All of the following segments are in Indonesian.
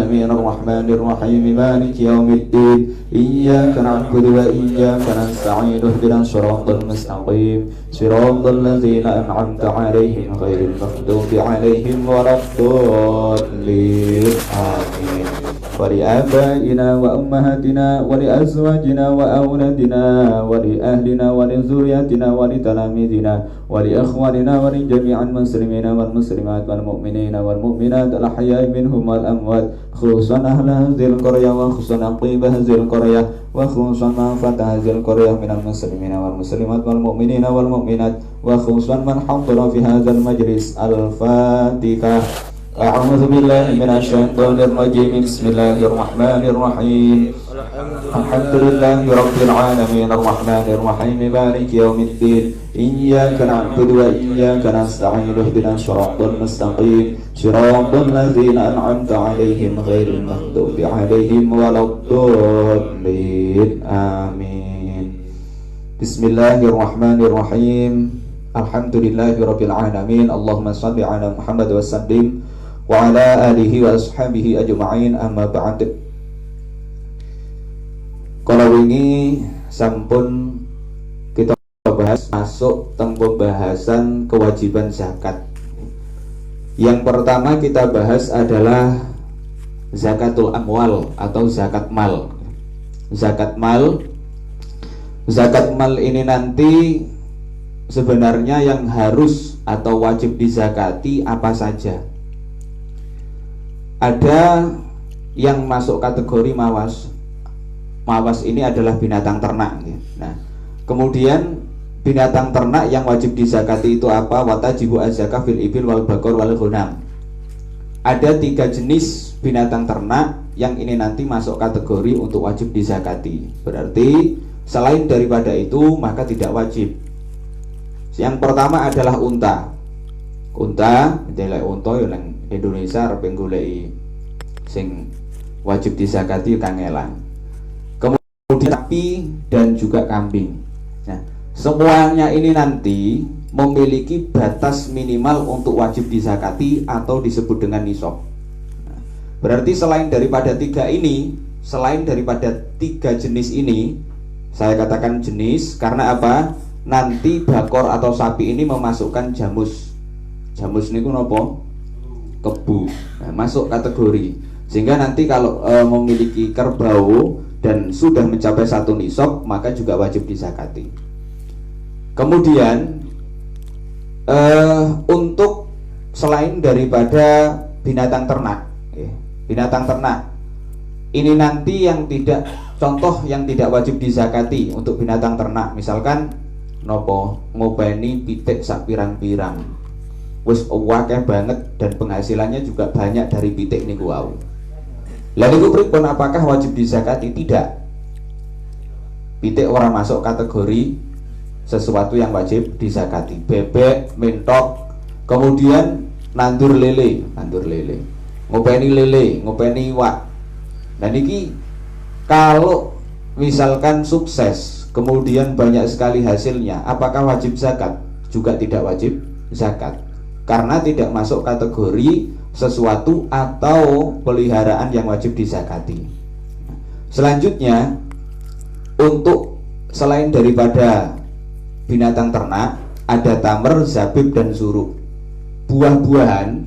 العالمين الرحمن الرحيم مالك يوم الدين إياك نعبد وإياك نستعين اهدنا الصراط المستقيم صراط الذين أنعمت عليهم غير المغضوب عليهم ولا الضالين آمين ولآبائنا وأمهاتنا ولأزواجنا وأولادنا ولأهلنا ولذرياتنا ولتلاميذنا ولإخواننا ولجميع المسلمين والمسلمات والمؤمنين والمؤمنات الأحياء منهم والأموات خصوصا أهل هذه القرية وخصوصا أقيم هذه القرية وخصوصا من فتح هذه القرية من المسلمين والمسلمات والمؤمنين والمؤمنات وخصوصا من حضر في هذا المجلس. الفاتحة. أعوذ بالله من الشيطان الرجيم. بسم الله الرحمن الرحيم. الحمد لله رب العالمين الرحمن الرحيم مالك يوم الدين إياك نعبد وإياك نستعين اهدنا الصراط المستقيم صراط الذين أنعمت عليهم غير المغضوب عليهم ولا الضالين آمين. بسم الله الرحمن الرحيم. الحمد لله رب العالمين اللهم صل على محمد وسلم وعلى آله وأصحابه أجمعين. Amma ba'd. Kalau ini sampun kita bahas masuk tentang pembahasan kewajiban zakat. Yang pertama kita bahas adalah zakatul amwal atau zakat mal. Zakat mal ini nanti sebenarnya yang harus atau wajib dizakati apa saja. Ada yang masuk kategori mawas. Mawas ini adalah binatang ternak. Nah, kemudian binatang ternak yang wajib dizakati itu apa? Watajibu az-zakah fil ibil wal bakor wal ghanam. Ada 3 jenis binatang ternak yang ini nanti masuk kategori untuk wajib dizakati. Berarti selain daripada itu maka tidak wajib. Yang pertama adalah unta. Unta, jelek unta yang Indonesia arep goleki sing wajib dizakati kangelan. Kemudian sapi dan juga kambing. Nah, semuanya ini nanti memiliki batas minimal untuk wajib dizakati atau disebut dengan nisab. Nah, berarti selain daripada 3 jenis ini, saya katakan jenis karena apa? Nanti bakor atau sapi ini memasukkan jamus. Jamus niku nopo? Kebu. Nah, masuk kategori. Sehingga nanti kalau memiliki kerbau dan sudah mencapai 1 nisab maka juga wajib dizakati. Kemudian untuk selain daripada binatang ternak, binatang ternak ini nanti yang tidak, contoh yang tidak wajib dizakati untuk binatang ternak, misalkan nopo ngopeni pitik sak pirang-pirang, wis akeh banget dan penghasilannya juga banyak dari pitik niku wau. Lah niku pripun, apakah wajib dizakati? Tidak. Pitik orang masuk kategori sesuatu yang wajib dizakati. Bebek, mentok, kemudian nandur lele, ngopeni lele, ngopeni iwak. Nah niki kalau misalkan sukses, kemudian banyak sekali hasilnya, apakah wajib zakat? Juga tidak wajib zakat, karena tidak masuk kategori sesuatu atau peliharaan yang wajib dizakati. Selanjutnya, untuk selain daripada binatang ternak, ada tamr, zabib, dan zuruk. Buah-buahan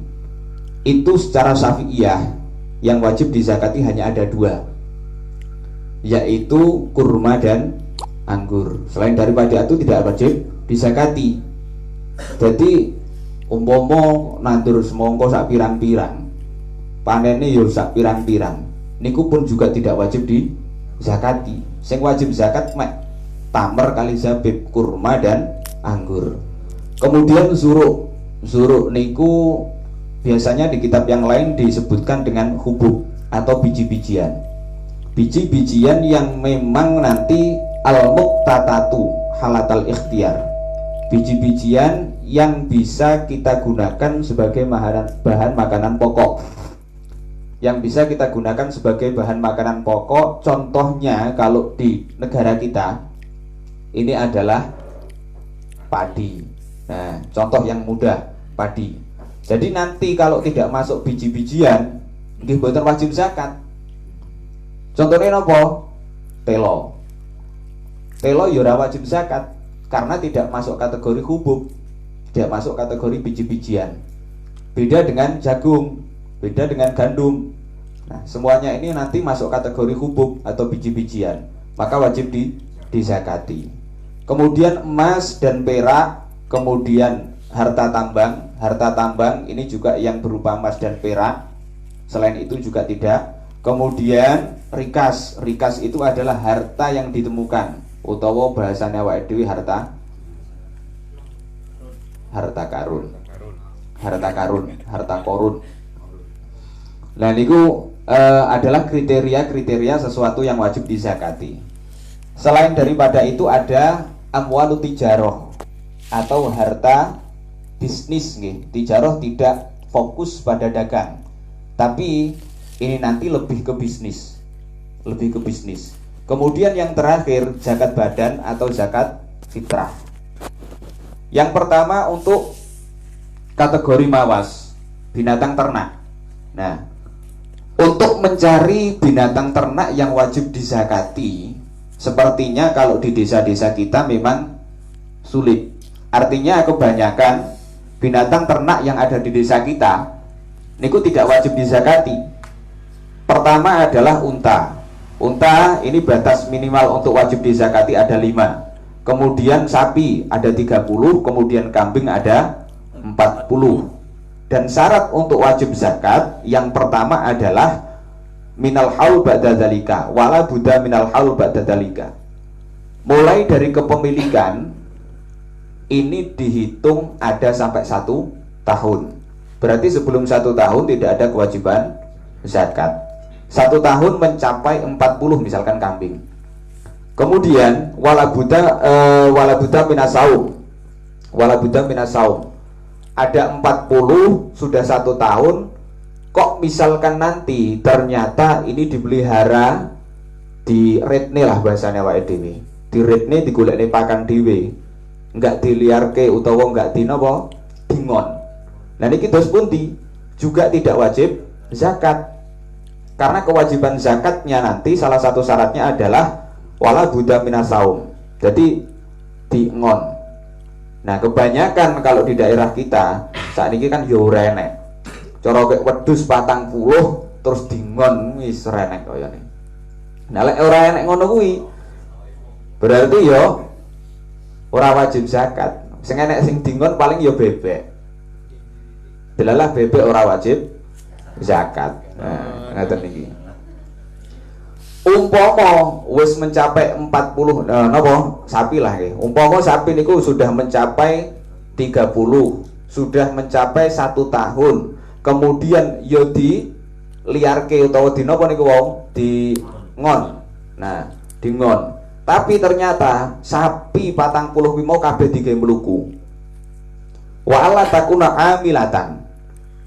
itu secara syafi'iyah yang wajib dizakati hanya ada 2, yaitu kurma dan anggur. Selain daripada itu tidak wajib dizakati. Jadi umpomo nandur semongko sak pirang-pirang, panennya yo sak pirang-pirang, niku pun juga tidak wajib dizakati. Sing wajib zakat mek tamar kali zabib, kurma dan anggur. Kemudian zuruk niku biasanya di kitab yang lain disebutkan dengan hubub atau biji-bijian. Biji-bijian yang memang nanti al-muqtatatu halatal ikhtiar. Biji-bijian yang bisa kita gunakan sebagai bahan makanan pokok. Yang bisa kita gunakan sebagai bahan makanan pokok, contohnya kalau di negara kita ini adalah padi. Nah, contoh yang mudah, padi. Jadi nanti kalau tidak masuk biji-bijian, nggih boten wajib zakat. Contohnya napa? Telo. Telo ya ora wajib zakat karena tidak masuk kategori hubub, tidak masuk kategori biji-bijian. Beda dengan jagung, beda dengan gandum. Nah, semuanya ini nanti masuk kategori hubub atau biji-bijian, maka wajib dizakati. Kemudian emas dan perak, kemudian harta tambang. Harta tambang ini juga yang berupa emas dan perak. Selain itu juga tidak. Kemudian rikas. Rikas itu adalah harta yang ditemukan, utawa bahasanya awake dhewe harta karun. Harta korun. Nah niku adalah kriteria sesuatu yang wajib dizakati. Selain daripada itu ada amwalu tijaroh atau harta bisnis nih. Tijaroh tidak fokus pada dagang, tapi ini nanti lebih ke bisnis. Kemudian yang terakhir zakat badan atau zakat fitrah. Yang pertama untuk kategori mawas, binatang ternak. Nah, untuk mencari binatang ternak yang wajib dizakati, sepertinya kalau di desa-desa kita memang sulit. Artinya kebanyakan binatang ternak yang ada di desa kita niku tidak wajib dizakati. Pertama adalah unta. Unta ini batas minimal untuk wajib dizakati ada 5. Kemudian sapi ada 30, kemudian kambing ada 40. Dan syarat untuk wajib zakat yang pertama adalah minal haul ba'da dzalika, wala budda minal haul ba'da dzalika. Mulai dari kepemilikan ini dihitung ada sampai 1 tahun. Berarti sebelum 1 tahun tidak ada kewajiban zakat. 1 tahun mencapai 40 misalkan kambing. Kemudian wala budda minasaum. Wala budda minasaum. Ada 40 sudah 1 tahun. Kok misalkan nanti ternyata ini dipelihara di retne lah bahasanya wae dhewe. Di retne digolekne pakan dhewe. Enggak diliarke utawa enggak dinapa? Dingon. Nah niki dos pundi juga tidak wajib zakat. Karena kewajiban zakatnya nanti salah satu syaratnya adalah wala budda minasaum. Jadi dingon. Nah kebanyakan kalau di daerah kita saat ini kan yo ora enek. Cara kek wedhus 40 terus dingon wis renek kayane. Nah lek ora enek ngono kuwi berarti yo ora wajib zakat. Sing enek sing dingon paling yo bebek. Delalah bebek ora wajib zakat. Nah, ngaten niki. Umpama wis mencapai 40 napa sapi lah nggih. Umpama sapi niku sudah mencapai 30, sudah mencapai 1 tahun. Kemudian yo diliarke utawa di napa niku wong di ngon. Nah, di ngon. Tapi ternyata sapi 45 kabeh digawe mluku. Wa alla takuna amilatan.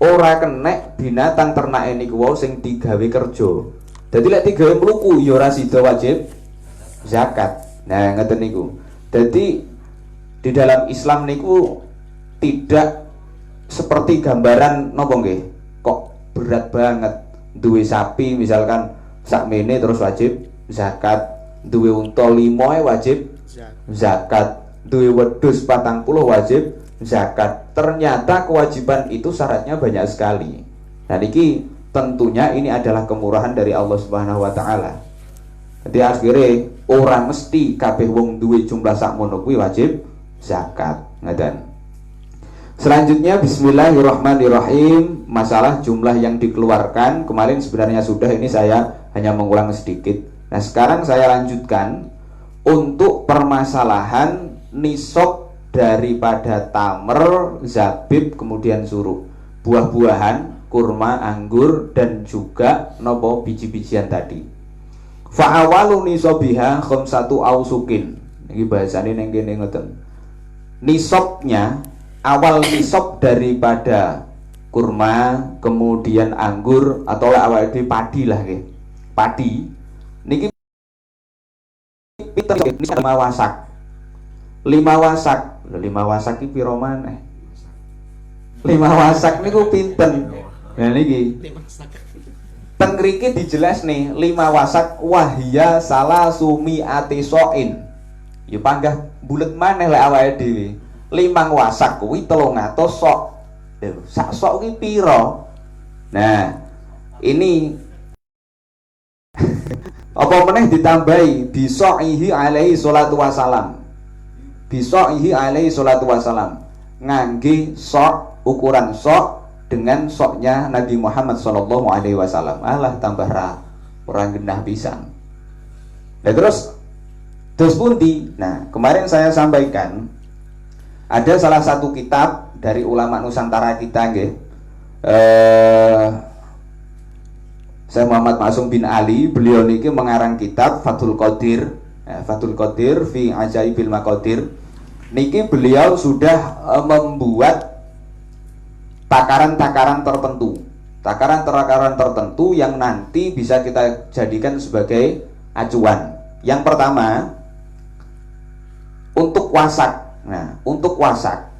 Ora kenek binatang ternak niku wau sing digawe kerja. Dadi lek digawe mluku ya ora sida wajib zakat. Nah, ngeten niku. Dadi di dalam Islam niku tidak seperti gambaran napa nggih? Kok berat banget duwe sapi misalkan sakmene terus wajib zakat, duwe unta 5 wajib zakat, duwe wedhus 40 wajib zakat. Ternyata kewajiban itu syaratnya banyak sekali. Nah niki tentunya ini adalah kemurahan dari Allah Subhanahu wa taala. Jadi akhirnya orang mesti kabeh wong duwe jumlah sakmono kuwi wajib zakat. Ngaten. Selanjutnya bismillahirrahmanirrahim. Masalah jumlah yang dikeluarkan kemarin sebenarnya sudah, ini saya hanya mengulang sedikit. Nah sekarang saya lanjutkan untuk permasalahan nisab daripada tamer, zabib, kemudian suruh, buah-buahan, kurma, anggur, dan juga nopo biji-bijian tadi. Fa'awalu nisabiha khamsatu ausukin. Ini bahasanya yang gini ngoten. Nisabnya, awal nisab daripada kurma, kemudian anggur, atau awal itu padi lah ke. Padi. Niki pinten nisab 5 wasak. 5 wasak. 5 wasak iki pira maneh? 5 wasak niku pinten? Nah niki Tengriki dijelas nih 5 wasak wahya salah sumi atisoin. Ya panggah bulet maneh lek awake dhewe. 5 wasak kuwi 300 sok. Sak sok kuwi piro? Nah, ini apa meneh ditambahi bisoihi alaihi salatu wasalam. Bisoihi alaihi salatu wasalam. Ngangge sok, ukuran sok dengan soknya Nabi Muhammad sallallahu alaihi wasallam. Alah tambah orang genah pisan. Nah terus pundi? Nah, kemarin saya sampaikan ada salah satu kitab dari ulama Nusantara kita nggih. Saya Muhammad Maksum bin Ali, beliau niki mengarang kitab Fathul Qadir, Fathul Qadir fi Ajaibil Maqadir. Niki beliau sudah membuat takaran-takaran tertentu yang nanti bisa kita jadikan sebagai acuan. Yang pertama, untuk wasak. Nah, untuk wasak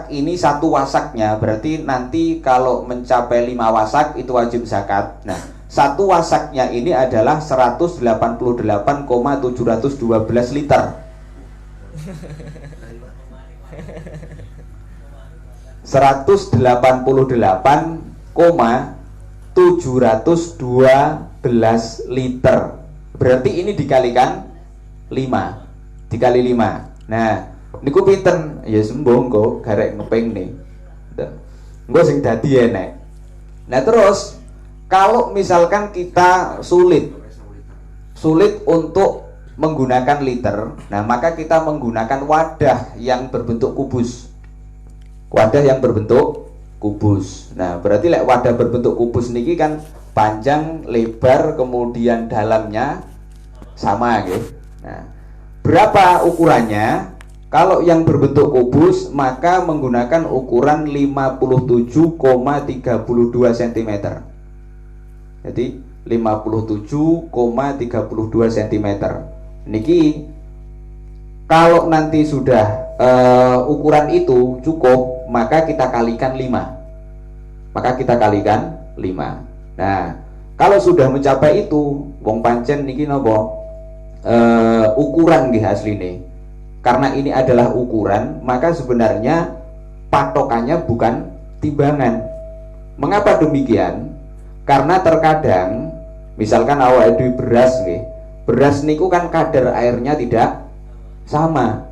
ini satu wasaknya berarti nanti kalau mencapai 5 wasak itu wajib zakat. Nah, satu wasaknya ini adalah 188,712 liter. 188,712 liter. Berarti ini dikalikan 5. Dikali 5. Nah, niku pinten? Ya sembung kok garek ngeping nih. Engko sing dadi enek. Nah, terus kalau misalkan kita sulit untuk menggunakan liter, nah maka kita menggunakan wadah yang berbentuk kubus. Wadah yang berbentuk kubus. Nah, berarti lek wadah berbentuk kubus niki kan panjang, lebar, kemudian dalamnya sama gitu. Nah, berapa ukurannya? Kalau yang berbentuk kubus maka menggunakan ukuran 57,32 cm. Jadi 57,32 cm. Niki kalau nanti sudah ukuran itu cukup, maka kita kalikan 5. Nah, kalau sudah mencapai itu, wong pancen niki napa? Ukuran nggih asline. Karena ini adalah ukuran, maka sebenarnya patokannya bukan timbangan. Mengapa demikian? Karena terkadang misalkan awake dhewe beras nggih. Beras niku kan kadar airnya tidak sama.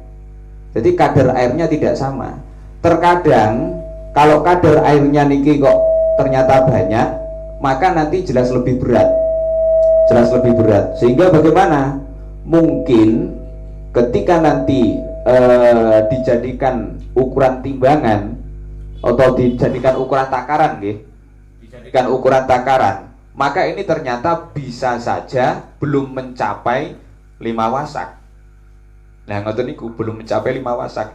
Jadi kadar airnya tidak sama. Terkadang kalau kadar airnya niki kok ternyata banyak, maka nanti jelas lebih berat. Sehingga bagaimana? Mungkin ketika nanti dijadikan ukuran timbangan atau dijadikan ukuran takaran nggih. Maka ini ternyata bisa saja belum mencapai 5 wasak. Nah, ngoten niku belum mencapai 5 wasak.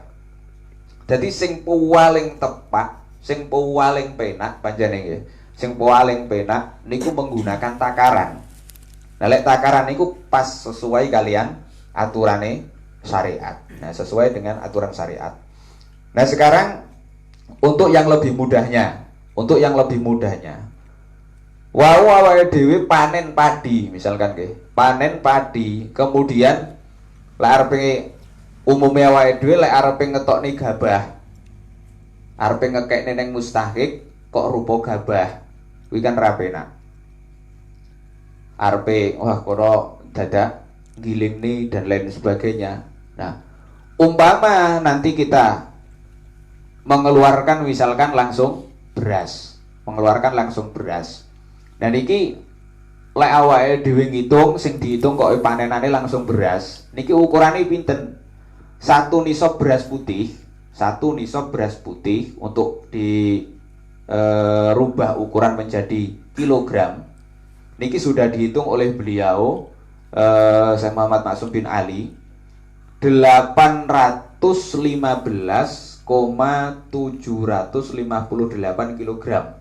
Jadi sing paling tepat, sing paling penak panjenengan nggih. Sing paling penak niku menggunakan takaran. Nah, lek takaran niku pas sesuai kalian aturane syariat. Nah, sesuai dengan aturan syariat. Nah, sekarang untuk yang lebih mudahnya, awake dhewe panen padi misalkan nggih. Panen padi, kemudian lek arepe umume awake dhewe lek arepe ngetokne gabah. Arepe ngekekne ning mustahik kok rupa gabah. Kuwi kan ra penak. Arepe wah kono dadak giling dan lain sebagainya. Nah, umpama nanti kita mengeluarkan misalkan langsung beras. Nah niki lek awake dhewe ngitung, sing diitung kok panenane langsung beras. Niki ukurane pinten? 1 nisab beras putih untuk dirubah ukuran menjadi kilogram. Niki sudah dihitung oleh beliau Syekh Muhammad Maksum bin Ali 815,758 kg.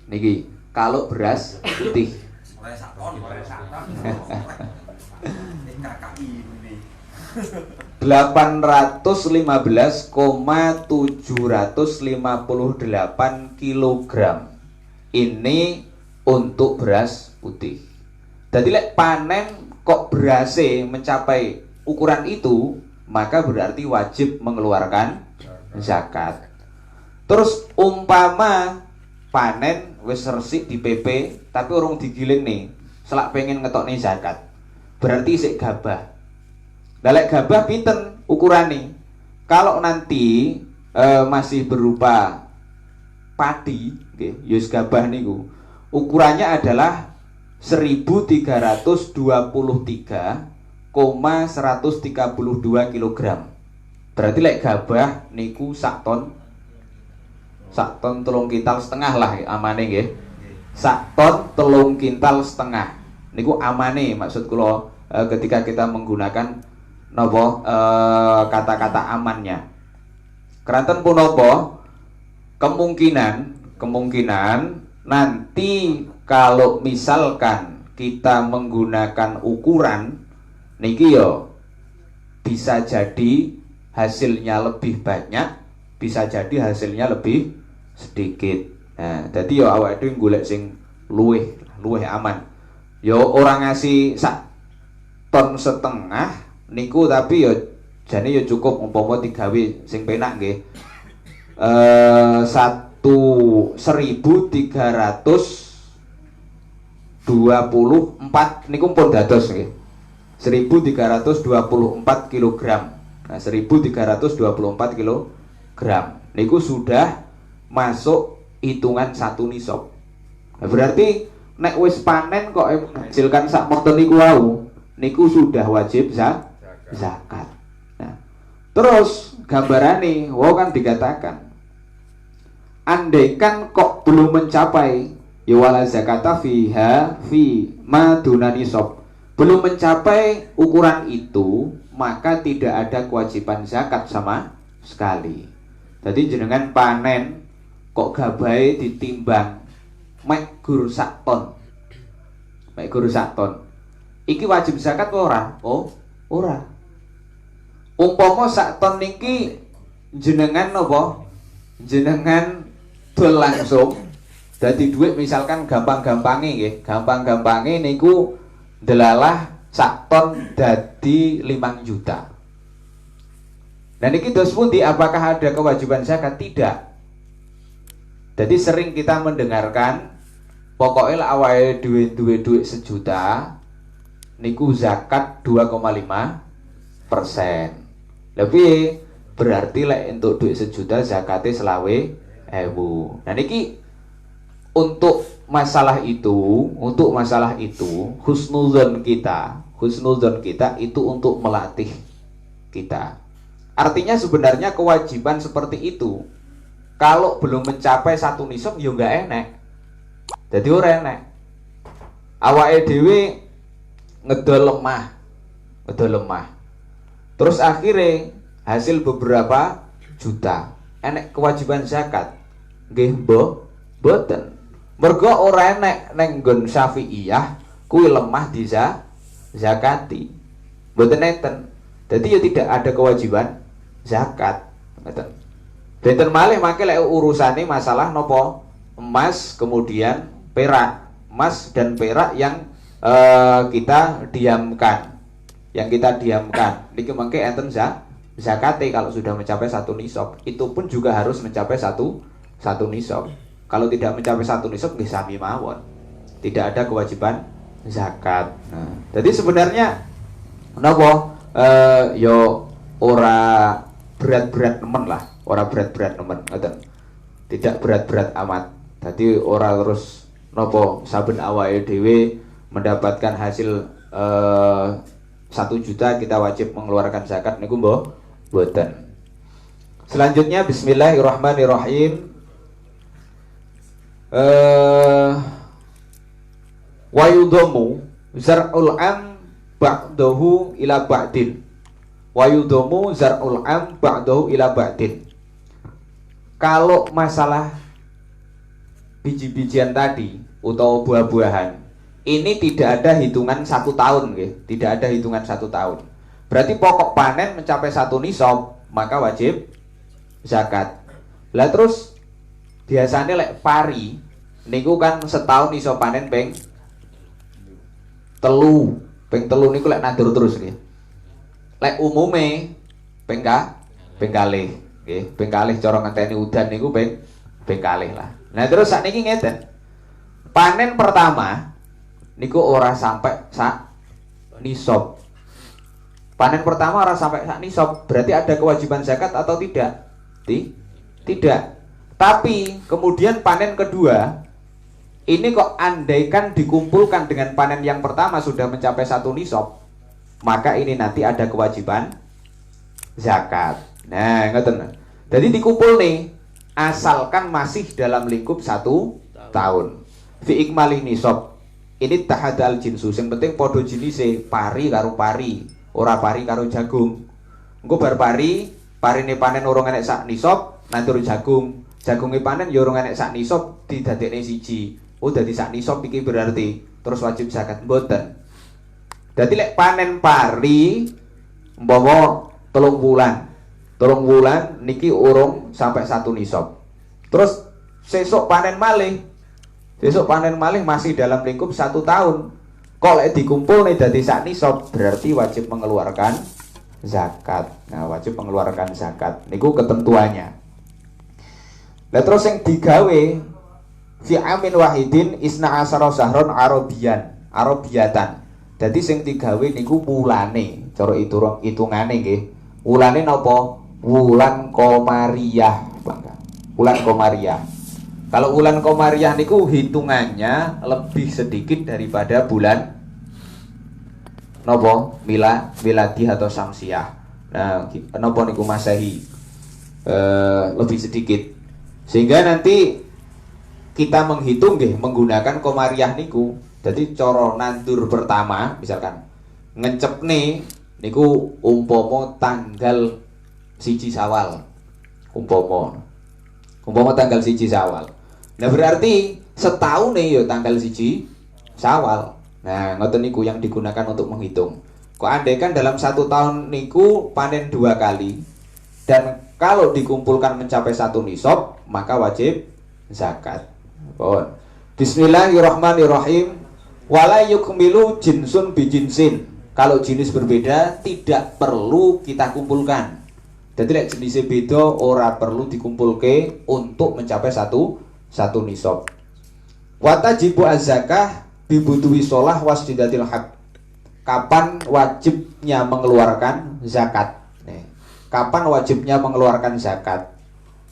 Niki kalau beras putih 815,758 kg. ini untuk beras putih. Jadi lek panen kok berase mencapai ukuran itu, maka berarti wajib mengeluarkan zakat. Terus umpama panen wis resik di PP tapi urung digiling nih, selak pengen ngetokne zakat, berarti sik gabah. Lek gabah pinten ukurane? Kalau nanti masih berupa padi, okay, yus gabah niku ukurannya adalah 1323,132 kg. Berarti lek gabah niku sak ton 3,5 kintal lah amane nggih. Sak ton 3,5 kintal. Niku amane maksud kula ketika kita menggunakan napa kata-kata amannya. Keranten punapa kemungkinan nanti kalau misalkan kita menggunakan ukuran niki yo bisa jadi hasilnya lebih banyak, bisa jadi hasilnya lebih sedikit. Nah, jadi yo awake dhewe golek sing luwih aman. Yo orang ngasih sak ton setengah niku tapi yo jane yo cukup umpama digawe sing penak nggih. 1324 niku pun dados nggih. 1324 kg. Nah, 1324 kg niku sudah masuk hitungan satu nisab. Nah, berarti nek wis panen kok menghasilkan sak monten niku wau, niku sudah wajib zakat. Nah, terus gambarane wau kan dikatakan andaikan kok belum mencapai ya wala zakata fiha fi ma dunani sob, belum mencapai ukuran itu, maka tidak ada kewajiban zakat sama sekali. Jadi jenengan panen kok gabahe ditimbang mek gur sak ton. Iki wajib zakat ora? Oh, ora. Umpama sak ton niki jenengan napa? Jenengan dol langsung dadi duit, misalkan gampang-gampange nggih, gampang-gampange niku delalah sak ton dadi 5 juta. Nah niki dos pundi, apakah ada kewajiban zakat? Tidak. Jadi sering kita mendengarkan pokoknya awake duit sejuta niku zakat 2,5%. Lebih berarti lek untuk duit sejuta zakatnya 20.000. Nah niki untuk masalah itu husnuzon kita itu untuk melatih kita. Artinya sebenarnya kewajiban seperti itu kalau belum mencapai satu nisab ya enggak enak. Jadi ora enak. Awake dhewe ngedol lemah. Terus akhirnya hasil beberapa juta. Enek kewajiban zakat. Nggih mboten. Mergo ora enek ning nggon Syafi'iyah kuwi lemah zakati. Mboten enten. Jadi ya tidak ada kewajiban zakat. Ngoten. Benten malih mangke lek urusane masalah nopo? Emas kemudian perak. Emas dan perak yang kita diamkan. Niki mangke enten zakate kalau sudah mencapai satu nisab. Itu pun juga harus mencapai satu nisab. Kalau tidak mencapai satu nisab nggih sami mawon. Tidak ada kewajiban zakat. Nah, jadi sebenarnya napa yo ora berat-berat nemen lah. Ora berat-berat nemen ngoten. Tidak berat-berat amat. Jadi ora terus napa saben awake dhewe mendapatkan hasil 1 juta kita wajib mengeluarkan zakat niku mboten. Selanjutnya bismillahirrahmanirrahim. Wa yudhamu zar'ul am ba'dahu ila ba'din. Wa yudhamu zar'ul am ba'dahu ila ba'din. Kalau masalah biji-bijian tadi atau buah-buahan ini tidak ada hitungan 1 tahun, tidak ada hitungan 1 tahun. Berarti pokok panen mencapai 1 nisab maka wajib zakat. Lah terus biasanya lek pari niku kan setahun iso panen ping telu. Ping telu niku lek nandur terus nggih. Lek umume ping kalih nggih, ping kalih cara ngenteni udan niku ping kalih lah. Nah terus sakniki ngeten. Panen pertama niku ora sampai sak nisab. Panen pertama ora sampai sak nisab, berarti ada kewajiban zakat atau tidak? Tidak. Tapi kemudian panen kedua ini kok andaikan dikumpulkan dengan panen yang pertama sudah mencapai satu nisab, maka ini nanti ada kewajiban zakat. Nah, ngoten. Jadi dikumpul nih, asalkan masih dalam lingkup 1 tahun. Fi ikmali nisab. Ini tahadal jinsu. Yang penting podo jinise pari karo pari, ora pari karo jagung. Engko bar pari, parine panen urung enek sak nisab, nandur jagung. Jagunge panen ya urung enek sak nisab, didadekne siji. Oh dadi sak nisab iki berarti terus wajib zakat mboten. Dadi lek panen pari umpama 3 bulan. 3 bulan niki urung sampai 1 nisab. Terus sesuk panen malih. Sesuk panen malih masih dalam lingkup 1 tahun. Kok lek dikumpul nih dadi sak nisab berarti wajib mengeluarkan zakat. Nah, wajib mengeluarkan zakat. Niku ketentuannya. Lah terus yang digawe fi amin wahidin isna asara sahron arabiyatan. Jadi sing digawe niku wulane, cara hitungane nggih. Wulane napa? Wulan Komariah, Wulan Komariah. Kalau wulan Komariah niku hitungannya lebih sedikit daripada bulan napa? Miladi atau Samsiah. Nah, napa niku Masehi? Lebih sedikit. Sehingga nanti kita menghitung nggih menggunakan Komariah niku. Jadi cara nandur pertama misalkan ngencepne niku umpama tanggal 1 Syawal. Umpama tanggal 1 Syawal. Nah berarti setahun nih ya tanggal 1 Syawal. Nah ngoten niku yang digunakan untuk menghitung. Kok andaikan dalam 1 tahun niku panen 2 kali dan kalau dikumpulkan mencapai 1 nisab maka wajib zakat. Bismillahirrahmanirrahim. Wala yukmilu jinsun bijinsin. Kalau jenis berbeda tidak perlu kita kumpulkan. Jadi lek jenisnya beda ora perlu dikumpulke untuk mencapai satu nisab. Watajibu az-zakah bibutuwi sholah wasdidatil haq. Kapan wajibnya mengeluarkan zakat? Kapan wajibnya mengeluarkan zakat?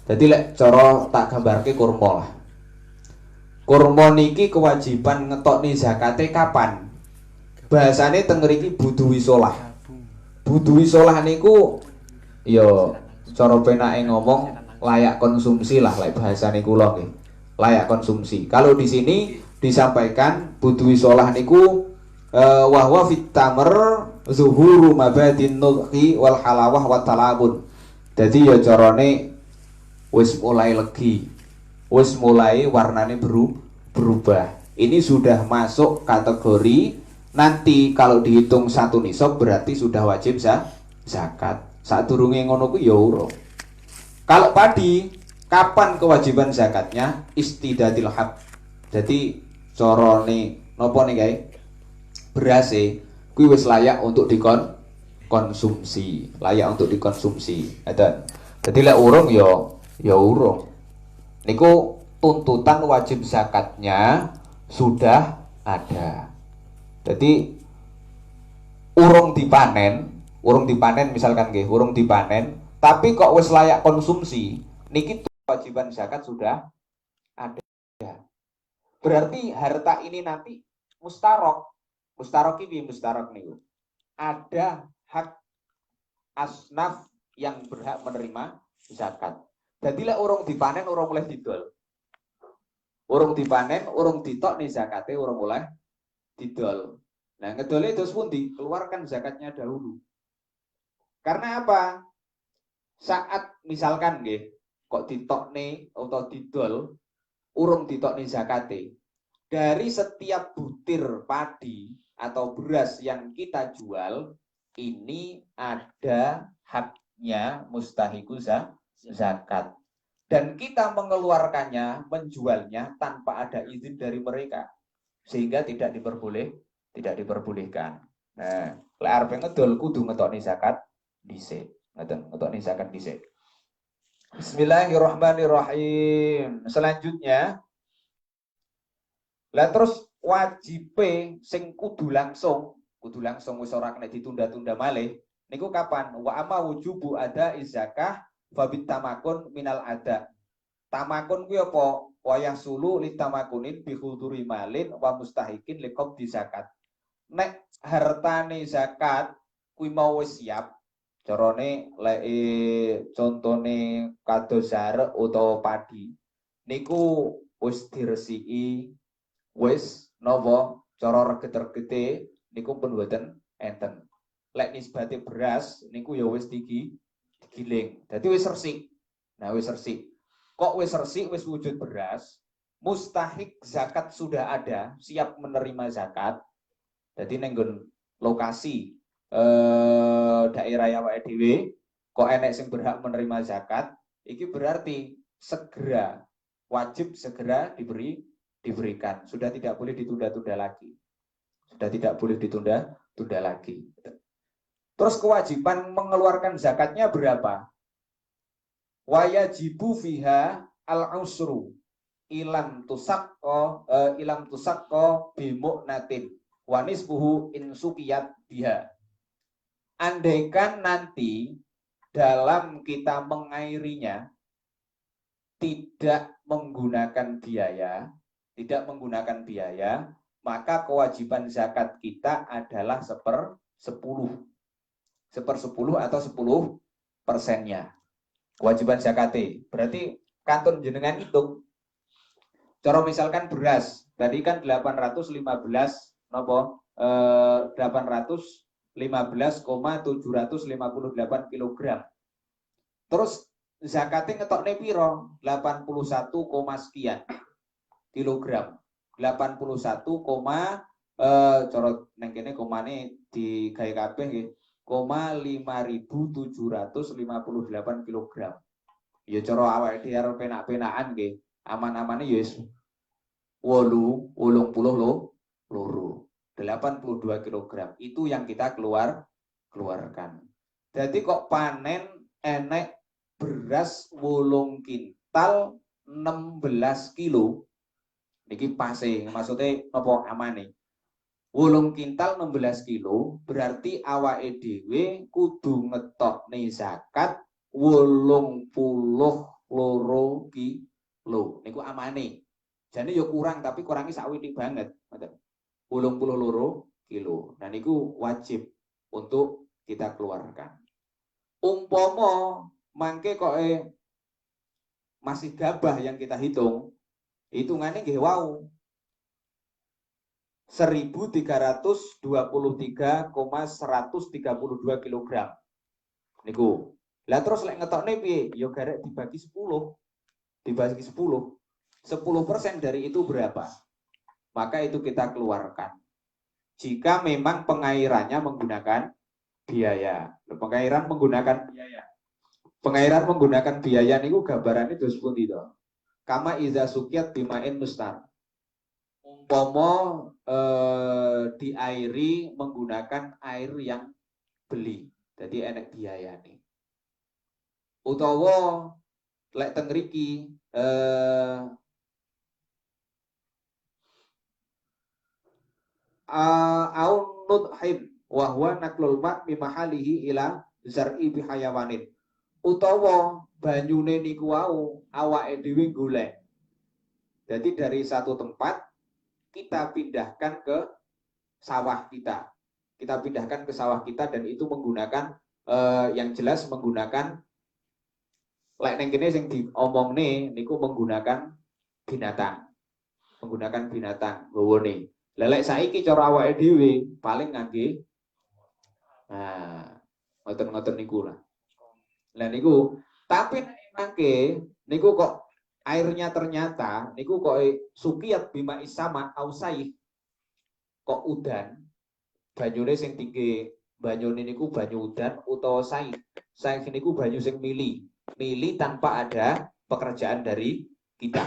Jadi lek cara tak gambarke kurma lah. Kurma niki kewajiban ngetokne zakate kapan? Bahasane teng mriki buduwi sholah. Buduwi sholah niku ya cara penake ngomong layak konsumsi lah lek bahasane kula nggih. Layak konsumsi. Kalau di sini disampaikan buduwi sholah niku wahwa fit tamr zuhuru mabadin nudhi wal halawah wat talabun. Jadi ya carane wis mulai legi. Wis mulai warnanya berubah. Ini sudah masuk kategori nanti kalau dihitung 1 nisab berarti sudah wajib zakat. Sadurunge ngono ku ya urung. Kalau padi, kapan kewajiban zakatnya? Istidatil hab. Jadi carane napa nih guys? Beras kuwi wis layak untuk dikonsumsi, layak untuk dikonsumsi. Jadi lek urung ya urung. Niku tuntutan wajib zakatnya sudah ada. Jadi urung dipanen misalkan nggih, urung dipanen, tapi kok wis layak konsumsi, niki kewajiban zakat sudah ada. Berarti harta ini nanti mustarok. Mustarok ini mustarok niku. Ada hak asnaf yang berhak menerima zakat. Jadi lek urung dipanen urung oleh didol. Urung dipanen, urung ditok nih zakate urung oleh didol. Nah, ngedole terus pun dikeluarkan zakatnya dahulu. Karena apa? Saat misalkan nggih, kok ditok nih atau didol, urung ditok nih zakate. Dari setiap butir padi atau beras yang kita jual, ini ada haknya mustahiku zakat. dan kita mengeluarkannya, menjualnya tanpa ada izin dari mereka, sehingga tidak diperbolehkan. Nah, lek arep ngedol kudu ngetokne zakat dhisik. Ngoten, ngetokne zakat dhisik. Bismillahirrahmanirrahim. Selanjutnya, lah terus wajibe sing kudu langsung wis ora kena ditunda-tunda malih. Niku kapan? Wa amma wujubu ada izakah babit tamakun minal ada. Tamakun kuwi apa? Wayah sulu li tamakunin bi huduri malin wa mustahikin li qabdi zakat. Nek hartane zakat kuwi mau wis siap, carane lek contone kados zarek utawa padi niku wis diresiki, wis napa cara reget-regete niku pun mboten enten. Lek nisbate beras niku ya wis digiling. Dadi wis resik. Nah, wis resik. Kok wis resik, wis wujud beras, mustahik zakat sudah ada, siap menerima zakat. Jadi nenggon lokasi daerah awake dhewe kok enek sing berhak menerima zakat, iki berarti segera wajib segera diberikan. Sudah tidak boleh ditunda-tunda lagi. Sudah tidak boleh ditunda-tunda lagi. Terus kewajiban mengeluarkan zakatnya berapa? Wayajibu fiha al-usru ilam tusakko bimu'natin wanisbuhu insukiyat biha. Andaikan nanti dalam kita mengairinya tidak menggunakan biaya, maka kewajiban zakat kita adalah 1/10 atau 10%-nya. Kewajiban zakate. Berarti kantun jenengan hitung. Cara misalkan beras, tadi kan 815,758 kg. Terus zakate ngetokne piro? 81, sekian kilogram. 81, cara neng kene komane digawe kabeh nggih. 5.758 kg. Ya cara awake dhewe arep penak-penakan nggih. Aman-amane ya wis 82 kg. Itu yang kita keluarkan. Jadi kok panen enek beras 8 kintal 16 kilo. Niki pase, maksudnya apa amane? 8 kintal 16 kilo berarti awake dhewe kudu ngetokne zakat 82 kilo. Niku amane. Jane ya kurang tapi kurangi sakwiti banget, ngoten. 82 kilo. Nah niku wajib untuk kita keluarkan. Umpama mangke kok masih gabah yang kita hitung, hitungannya nggih wau 1.323,132 kg. Niku. Lah terus lek ngetokne piye? Ya garek dibagi 10. Dibagi 10. 10% dari itu berapa? Maka itu kita keluarkan. Jika memang pengairannya menggunakan biaya. Pengairan menggunakan biaya niku gambarannya dos pundi to? Kama iza sukiyat bimain mustar. Umpama diairi menggunakan air yang beli. Jadi enek biaya nih. Utawa lek teng mriki aunudhim wa huwa naklul ma' bimahalihi ila zar'i bihayawanin. Utawa banyune niku wau awake dhewe golek. Jadi dari satu tempat kita pindahkan ke sawah kita. Kita pindahkan ke sawah kita dan itu menggunakan yang jelas menggunakan lek ning kene sing diomongne niku menggunakan binatang. Menggunakan binatang gowone. Lelek saiki cara awake dhewe paling ngangge ngoten-ngoten niku lah. Lah niku tapi mangke niku kok airnya ternyata niku kok sukiyat bima isama ausai kok udan banyune sing tinggi banyune niku banyu udan utawa sai niku banyu sing mili tanpa ada pekerjaan dari kita.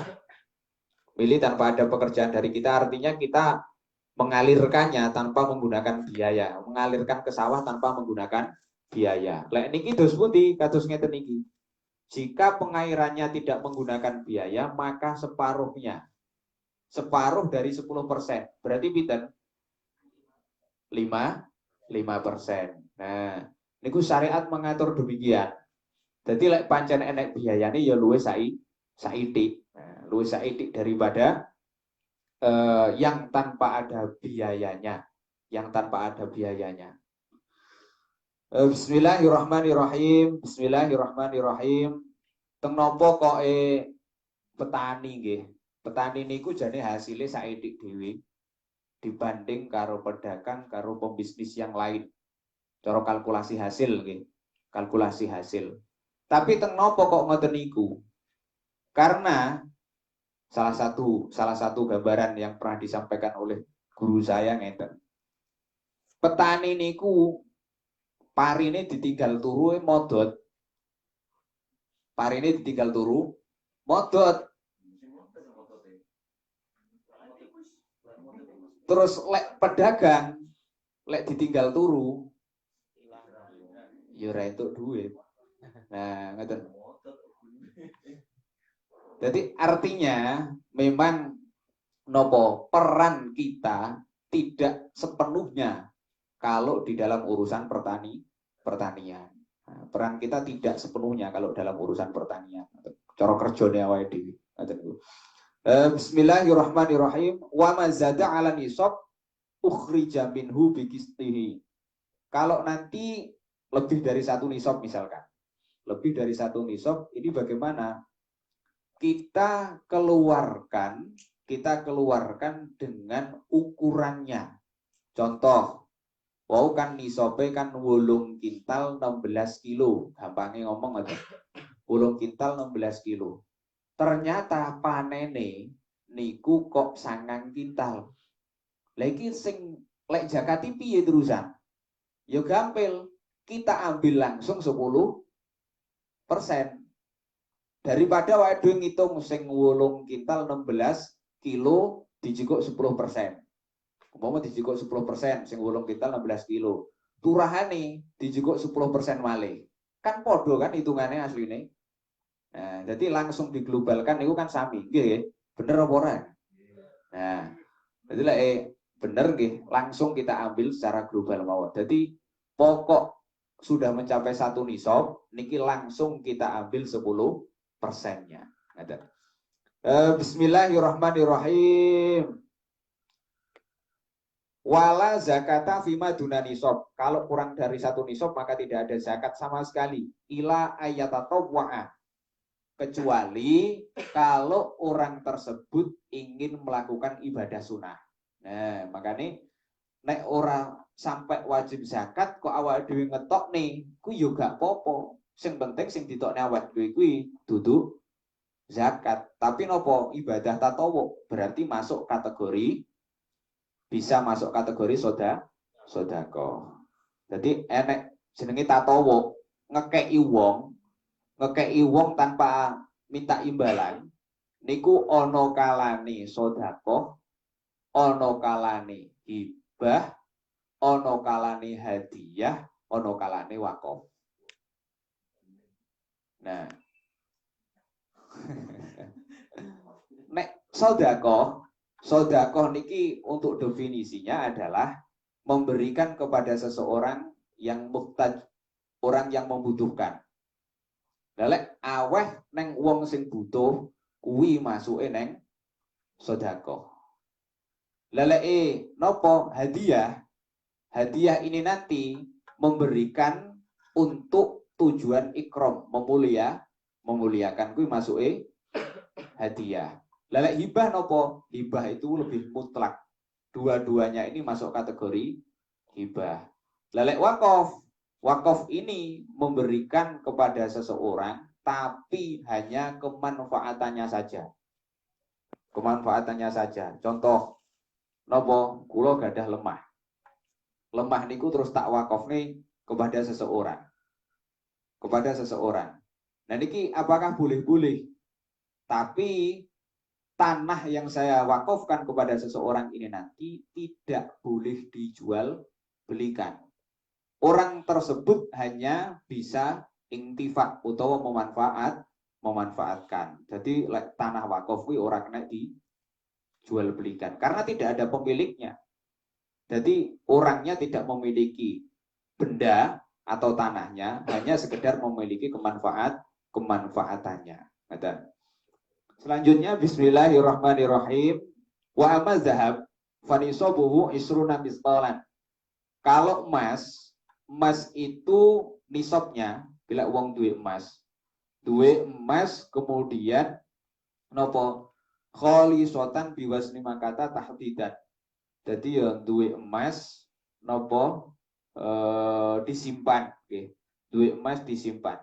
Milih tanpa ada pekerjaan dari kita artinya kita mengalirkannya tanpa menggunakan biaya, mengalirkan ke sawah tanpa menggunakan biaya. Lek niki dos pundi kados ngeten niki. Jika pengairannya tidak menggunakan biaya, maka separuhnya. Separuh dari 10%. Berarti pinten? 5%. Nah, niku syariat mengatur demikian. Jadi lek pancen enek biayane ya luwih saitik. Nah, luwih saitik daripada yang tanpa ada biayanya. Yang tanpa ada biayanya. Bismillahirrahmanirrahim. Bismillahirrahmanirrahim. Teng nopo kok petani nggih. Petani niku jane hasilnya saitik dhewe dibanding karo pedagang karo pembisnis yang lain. Cara kalkulasi hasil nggih. Kalkulasi hasil. Tapi teng nopo kok ngoten niku? Karena salah satu gambaran yang pernah disampaikan oleh guru saya ngeten. Petani niku parine ditinggal turu modot. Parine ditinggal turu modot. Terus lek pedagang lek ditinggal turu ya ora entuk duit. Nah, ngoten. Jadi artinya memang nopo peran kita tidak sepenuhnya kalau di dalam urusan pertanian. Nah, peran kita tidak sepenuhnya kalau dalam urusan pertanian. Cara kerjane awake dhewe. Bismillahirrahmanirrahim. Wa ma zada 'ala nisab ukhrija minhu biqistihi. Kalau nanti lebih dari satu nisab misalkan. Lebih dari satu nisab ini bagaimana? Kita keluarkan dengan ukurannya. Contoh, wau kan nisobe kan 8 kintal 16 kilo. Gampangnya ngomong aja. 8 kintal 16 kilo. Ternyata panene niku kok 9 kintal. Lagi sing lek zakati piye terusan? Ya gampil, kita ambil langsung 10%. Daripada wae dhewe ngitung sing 8 kintal 16 kilo dijikuk 10%. Umpama dijikuk 10%, sing 8 kintal 16 kilo. Turahane dijikuk 10% malih. Kan podo kan hitungannya asline. Nah, jadi langsung diglobalkan itu kan sami, nggih. Bener apa ora? Nah, jadi lek bener nggih, langsung kita ambil secara global mawon. Jadi pokok sudah mencapai satu nisab, niki langsung kita ambil 10%-nya. Bismillahirrahmanirrahim. Wala zakata fima duna nisab. Kalau kurang dari satu nisab maka tidak ada zakat sama sekali. Ila ayatatawwa'a. Kecuali kalau orang tersebut ingin melakukan ibadah sunnah. Nah, makanya nek orang sampai wajib zakat kok awal dhewe ngetok nih, ku yo gak popo. Sing penting sing ditokne awak dhewe kuwi dudu zakat. Tapi nopo ibadah tatawu berarti masuk kategori sodako. Jadi enek jenenge tatawu ngekei wong tanpa minta imbalan niku ono kalane sodako, ono kalane hibah, ono kalane hadiah, ono kalane wakaf. Nah, nek sodako niki untuk definisinya adalah memberikan kepada seseorang yang muhtaj, orang yang membutuhkan. Lelek aweh neng wong sing butuh kuwi masuke neng sodako. Lelek nopo hadiah ini nanti memberikan untuk tujuan ikram, memuliakan kuwi masuke hadiah. Lelek hibah nopo? Hibah itu lebih mutlak. Dua-duanya ini masuk kategori hibah. Lelek wakaf ini memberikan kepada seseorang tapi hanya kemanfaatannya saja. Kemanfaatannya saja. Contoh, nopo kula gadah lemah. Lemah niku terus tak wakaf nih kepada seseorang. Nah niki apakah boleh-boleh? Tapi tanah yang saya wakafkan kepada seseorang ini nanti tidak boleh dijual belikan. Orang tersebut hanya bisa intifak atau memanfaatkan. Jadi tanah wakaf kuwi ora kena dijual belikan karena tidak ada pemiliknya. Jadi orangnya tidak memiliki benda atau tanahnya, hanya sekedar memiliki kemanfaatannya. Selanjutnya bismillahirrahmanirrahim. Wa amma zahab fanisabuhu isruna misqalan. Kalau emas itu nisabnya bila uang duit emas kemudian nopo kholisatan biwasni makata tahdidan. Jadi ya duit emas nopo disimpan, okay. Duit emas disimpan.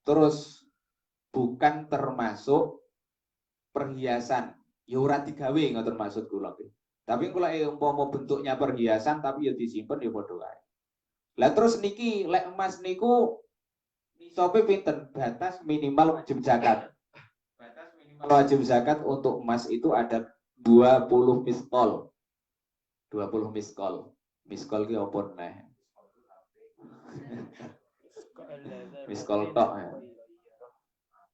Terus bukan termasuk perhiasan. Ya ora digawe ngoten maksud kula. Tapi kula umpama bentuknya perhiasan tapi ya disimpen ya padha wae. Lah terus niki lek emas niku nisabe pinten? Batas minimal wajib zakat. Batas minimal wajib zakat untuk emas itu ada 20 miskol. 20 miskol. Miskol ki opo neh? Miskol tok ya.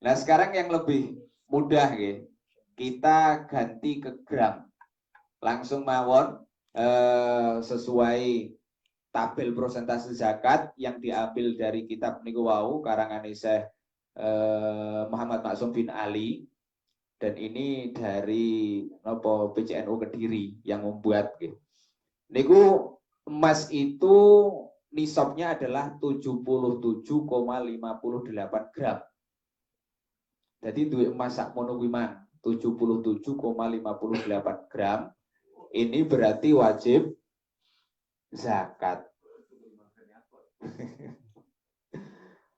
Nah sekarang yang lebih mudah ya, kita ganti ke gram. Langsung mawon sesuai tabel persentase zakat yang diambil dari kitab niku wau karangan Syekh Muhammad Maksum bin Ali, dan ini dari PCNU Kediri yang membuat gitu. Niku emas itu nisabnya adalah 77,58 gram. Jadi duit emas sak mono kuwi 77,58 gram. Ini berarti wajib zakat.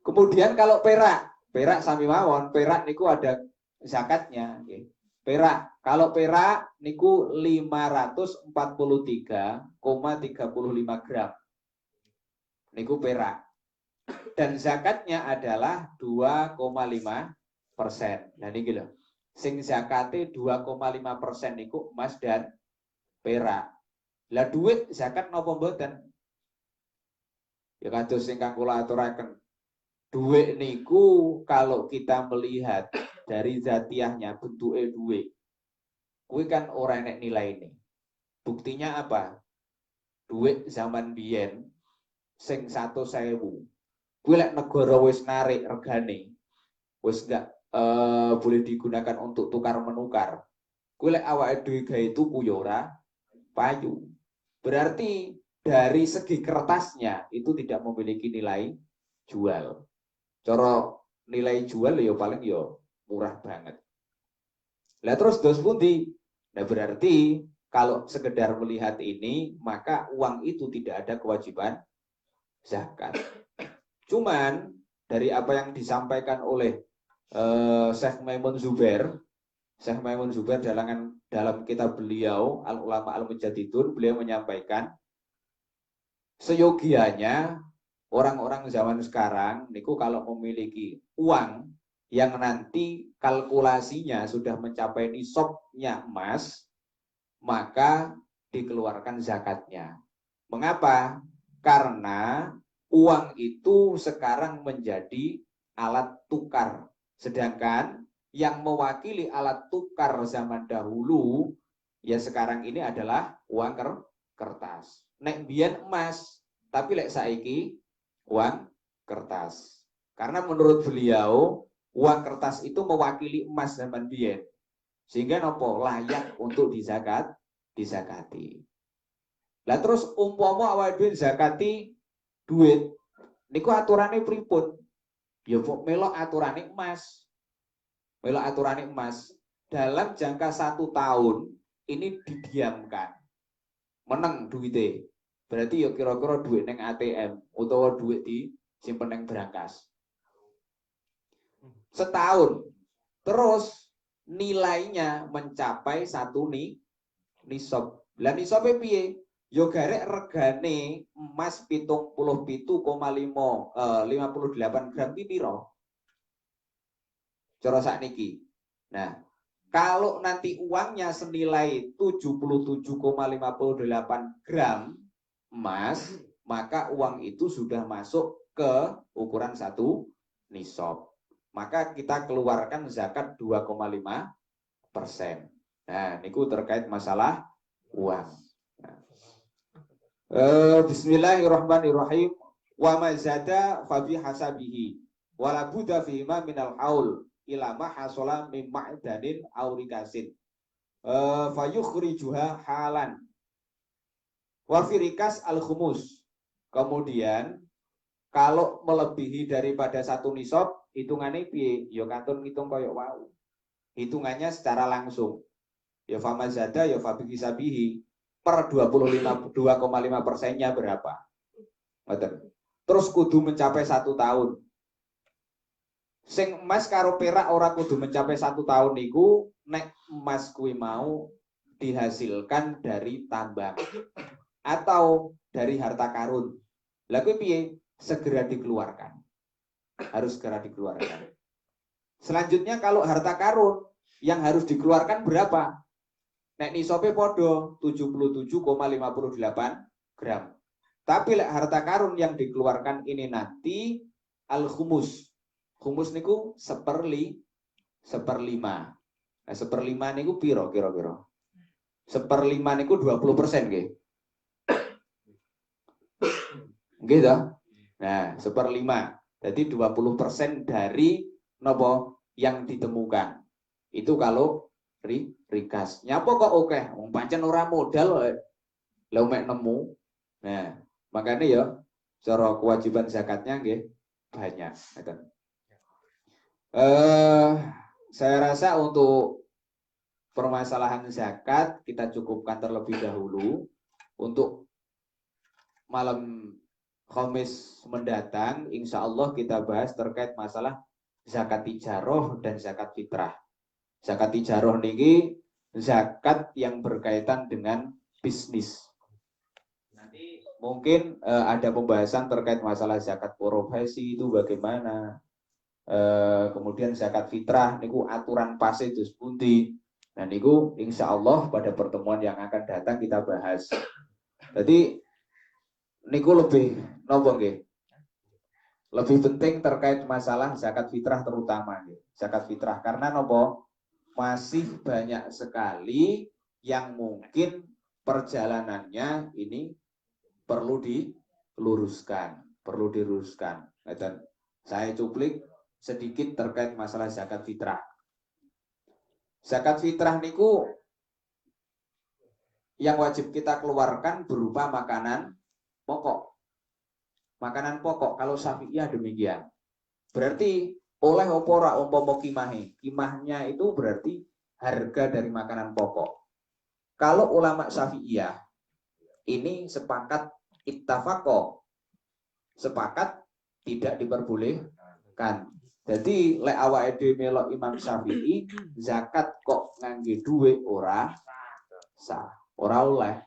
Kemudian kalau perak sami mawon, perak niku ada zakatnya. Perak, kalau perak niku 543,35 gram. Niku perak. Dan zakatnya adalah 2,5%. Nah niki lho. Sing zakate 2,5% niku emas dan perak. Lah duit zakat napa mboten? Ya kados sing kang kula aturaken. Duit niku kalau kita melihat dari zatiahnya bentuke duit, kuwi kan ora enek nilai ini. Buktinya apa? Duit zaman biyen sing 100.000. Kuwi lek negara wis narik regane, wis enggak boleh digunakan untuk tukar menukar. Kuwi lek awake dhewe gawe tuku ya ora payu. Berarti dari segi kertasnya itu tidak memiliki nilai jual. Cara nilai jual ya paling ya murah banget. Lah terus dos pundi? Nah berarti kalau sekedar melihat ini maka uang itu tidak ada kewajiban zakat. Cuman dari apa yang disampaikan oleh Syekh Maimun Zubair dalam kitab beliau Al-Ulama Al-Mujaddidun, beliau menyampaikan seyogianya orang-orang zaman sekarang niku kalau memiliki uang yang nanti kalkulasinya sudah mencapai nisabnya emas, maka dikeluarkan zakatnya. Mengapa? Karena uang itu sekarang menjadi alat tukar. Sedangkan yang mewakili alat tukar zaman dahulu ya sekarang ini adalah uang kertas. Nek biyen emas, tapi lek saiki uang kertas. Karena menurut beliau uang kertas itu mewakili emas zaman biyen. Sehingga nopo layak untuk disakati. Lah terus umpama awake dhewe zakati duit niku aturane pripun? Ya kok melok aturane emas. Melok aturane emas dalam jangka 1 tahun ini didiamkan. Meneng duite. Berarti ya kira-kira duit neng ATM utawa duit di simpen neng brankas. Setahun. Terus nilainya mencapai 1 nisab. Lah nisabe piye? Yo garek regane emas 77,58 gram iki piro? cara sakniki. Nah, kalau nanti uangnya senilai 77,58 gram emas, maka uang itu sudah masuk ke ukuran 1 nisab. Maka kita keluarkan zakat 2,5%. Nah, niku terkait masalah uang. Nah. Bismillahirrahmanirrahim. Wa ma zada fa bi hasabihi wala budda fi ma minal haul ila ma hasala min ma'danin aw rikasin fa yukhrijuha halan wa fi rikas al khumus. Kemudian kalau melebihi daripada 1 nisab, hitungannya piye? Ya katun ngitung koyo wau. Hitungannya secara langsung. Ya fa ma zada ya fa bi hisabihi per 2,5%-nya berapa? Terus kudu mencapai 1 tahun. Sing emas karo perak ora kudu mencapai 1 tahun niku nek emas kuwi mau dihasilkan dari tambang atau dari harta karun. Lah kuwi piye? Segera dikeluarkan. Harus segera dikeluarkan. Selanjutnya kalau harta karun yang harus dikeluarkan berapa? Nek nisobe podo 77,58 gram. Tapi harta karun yang dikeluarkan ini nanti al-khumus. Khumus niku seperlima. Nah, seperlima niku piro kira-kira? Seperlima niku 20% nggih. Nggih ta? Nah, seperlima. Jadi 20% dari nopo yang ditemukan. Itu kalau rikas. Nyapa kok oke? Wong pancen ora modal lho mek nemu. Nah, makanya ya cara kewajiban zakatnya nggih banyak. Saya rasa untuk permasalahan zakat kita cukupkan terlebih dahulu. Untuk malam Khamis mendatang insya Allah kita bahas terkait masalah zakat tijaroh dan zakat fitrah. Zakat tijaroh niki zakat yang berkaitan dengan bisnis. Nanti mungkin ada pembahasan terkait masalah zakat profesi itu bagaimana. Kemudian zakat fitrah niku aturan pase itu pundi. Nah niku insya Allah pada pertemuan yang akan datang kita bahas. Jadi niku lebih nopo nggih? Lebih penting terkait masalah zakat fitrah terutama nggih. Zakat fitrah karena nopo? Masih banyak sekali yang mungkin perjalanannya ini perlu diluruskan, Dan saya cuplik sedikit terkait masalah zakat fitrah. Zakat fitrah niku yang wajib kita keluarkan berupa makanan pokok. Makanan pokok kalau Syafi'iyah demikian. Berarti oleh opora umpama kimahe. Kimahnya itu berarti harga dari makanan pokok. Kalau ulama Syafi'iyah ini sepakat ittafaqo. Sepakat tidak diperbolehkan. Jadi lek awake dhewe melok Imam Syafi'i zakat kok ngangge dhuwit ora sah. Ora oleh.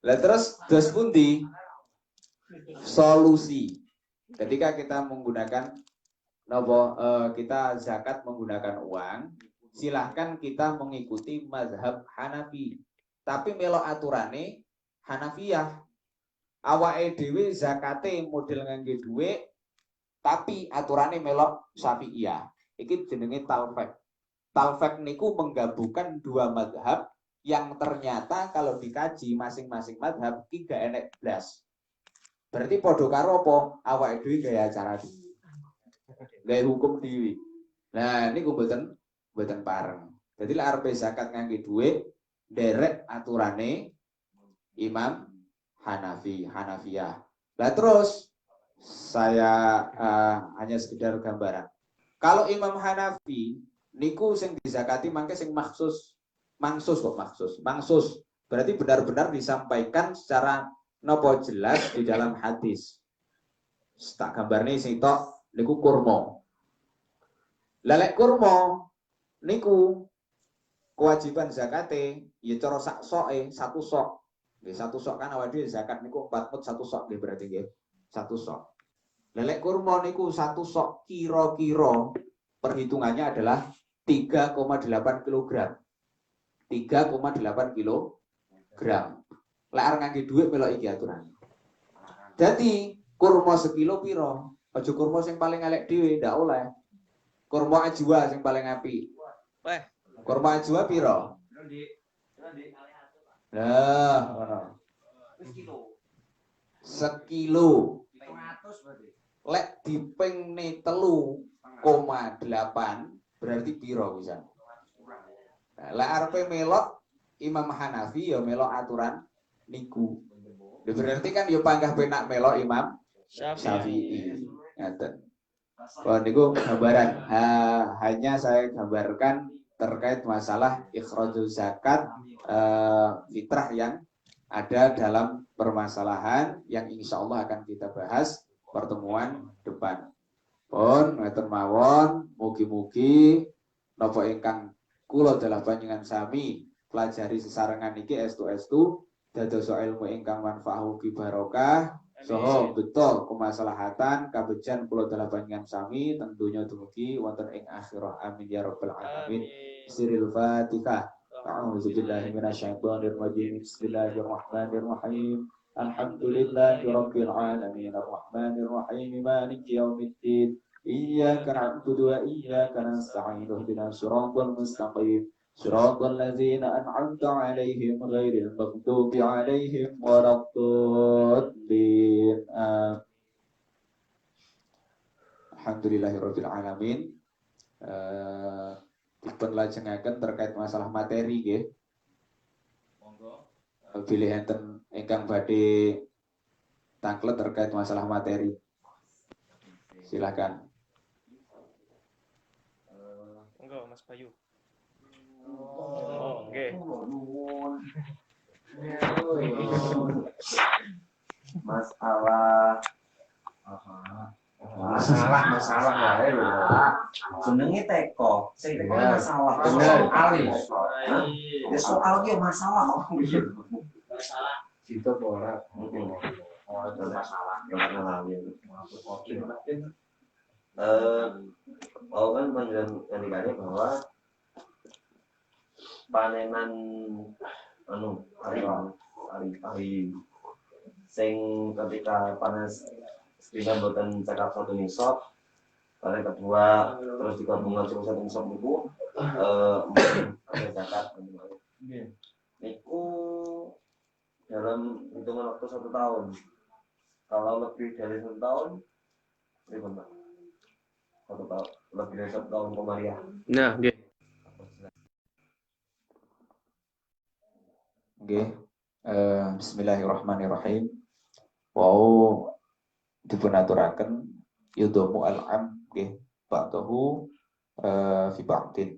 Lah terus dos pundi solusi ketika kita menggunakan kita zakat menggunakan uang, silahkan kita mengikuti mazhab Hanafi. Tapi melok aturane Hanafiyah. Awake dhewe zakate model ngangge dhuwit, tapi aturane melok Syafi'iyah. Iki jenenge talfek. Talfek niku menggabungkan dua mazhab yang ternyata kalau dikaji masing-masing mazhab iki gak enek blas. Berarti padha karo apa? Awake dhewe gaya acara dhewe. Gaya hukum dhewe. Nah, niku mboten pareng. Jadi lek arep zakat ngangge dhuwit, derek aturane Imam Hanafiyah. Nah terus saya hanya sekedar gambaran. Kalau Imam Hanafi niku sing dizakati mangke sing maksus. Berarti benar-benar disampaikan secara nopo jelas di dalam hadis. Tak gambarne sing tok niku kurma. Lelek kurma niku kewajiban zakate ya cara sak soke 1 sok. Nggih, 1 sok kan awake dhewe zakat niku 4 mut 1 sok nggih berarti nggih. 1 sok. Lelek kurma niku 1 sok kira-kira perhitungannya adalah 3,8 kilogram. 3,8 kilogram. Lek arep ngangge dhuwit melok iki aturan. Dadi kurma sekilo piro? Aja kurma sing paling elek dhewe ndak oleh. Kurma ajwa sing paling apik. Weh, kurma ajwa piro? Lah, ngono. Sekilo. Lek dipingne 3,8 berarti piro bisa? Nah, lek arepe melok Imam Hanafi ya melok aturan niku. Berarti kan ya panggah penak melok Imam Syafi'i. Ngaten. Oh niku gambaran. Hanya saya gambarkan terkait masalah ikhrajul zakat fitrah yang ada dalam permasalahan yang insya Allah akan kita bahas pertemuan depan. Pun ngaten mawon, mugi-mugi napa ingkang kula dalah panjenengan sami pelajari sesarengan iki estu-estu dados ilmu ingkang manfaat ugi barokah saha beto kemaslahatan kabejan kula dalah panjenengan sami tentunya dumugi wonten ing akhirah amin ya rabbal alamin. Siril Fatihah. A'udzu billahi minasyaitonir rajim. Bismillahirrahmanirrahim. Alhamdulillahirabbil alamin arrahmanir rahim maliki yaumiddin. Iyyaka na'budu wa iyyaka nasta'in ihdinas siratal mustaqim siratal ladzina an'amta 'alaihim ghairil maghdubi 'alaihim waladdallin. Alhamdulillahirabbil alamin. Dipun lajengaken terkait masalah materi nggih. Monggo. Bilih enten ingkang badhe tanglet terkait masalah materi. Silakan. enggak Mas Bayu. Oh, nggih. Masalah wae lho. Jenenge teko, sing teko masalah. Bener kali. Ya soal ki masalah. Masalah. Itu ora. Oh, itu masalah. Ya masalah. Kan penjelasan bahwa panenan hari sing ketika panas sehingga buatan cakap 1 nisab, panen kedua terus digabungkan cuma 1 nisab niku mungkin ada zakat niku dalam hitungan waktu 1 tahun. Kalau lebih dari 1 tahun berapa Pak? 1 tahun, lebih dari 1 tahun Komaria. Nah, nggih. Nggih. Bismillahirrahmanirrahim. Wow, dipunaturaken yudomu al-am nggih ba'dahu fi ba'din.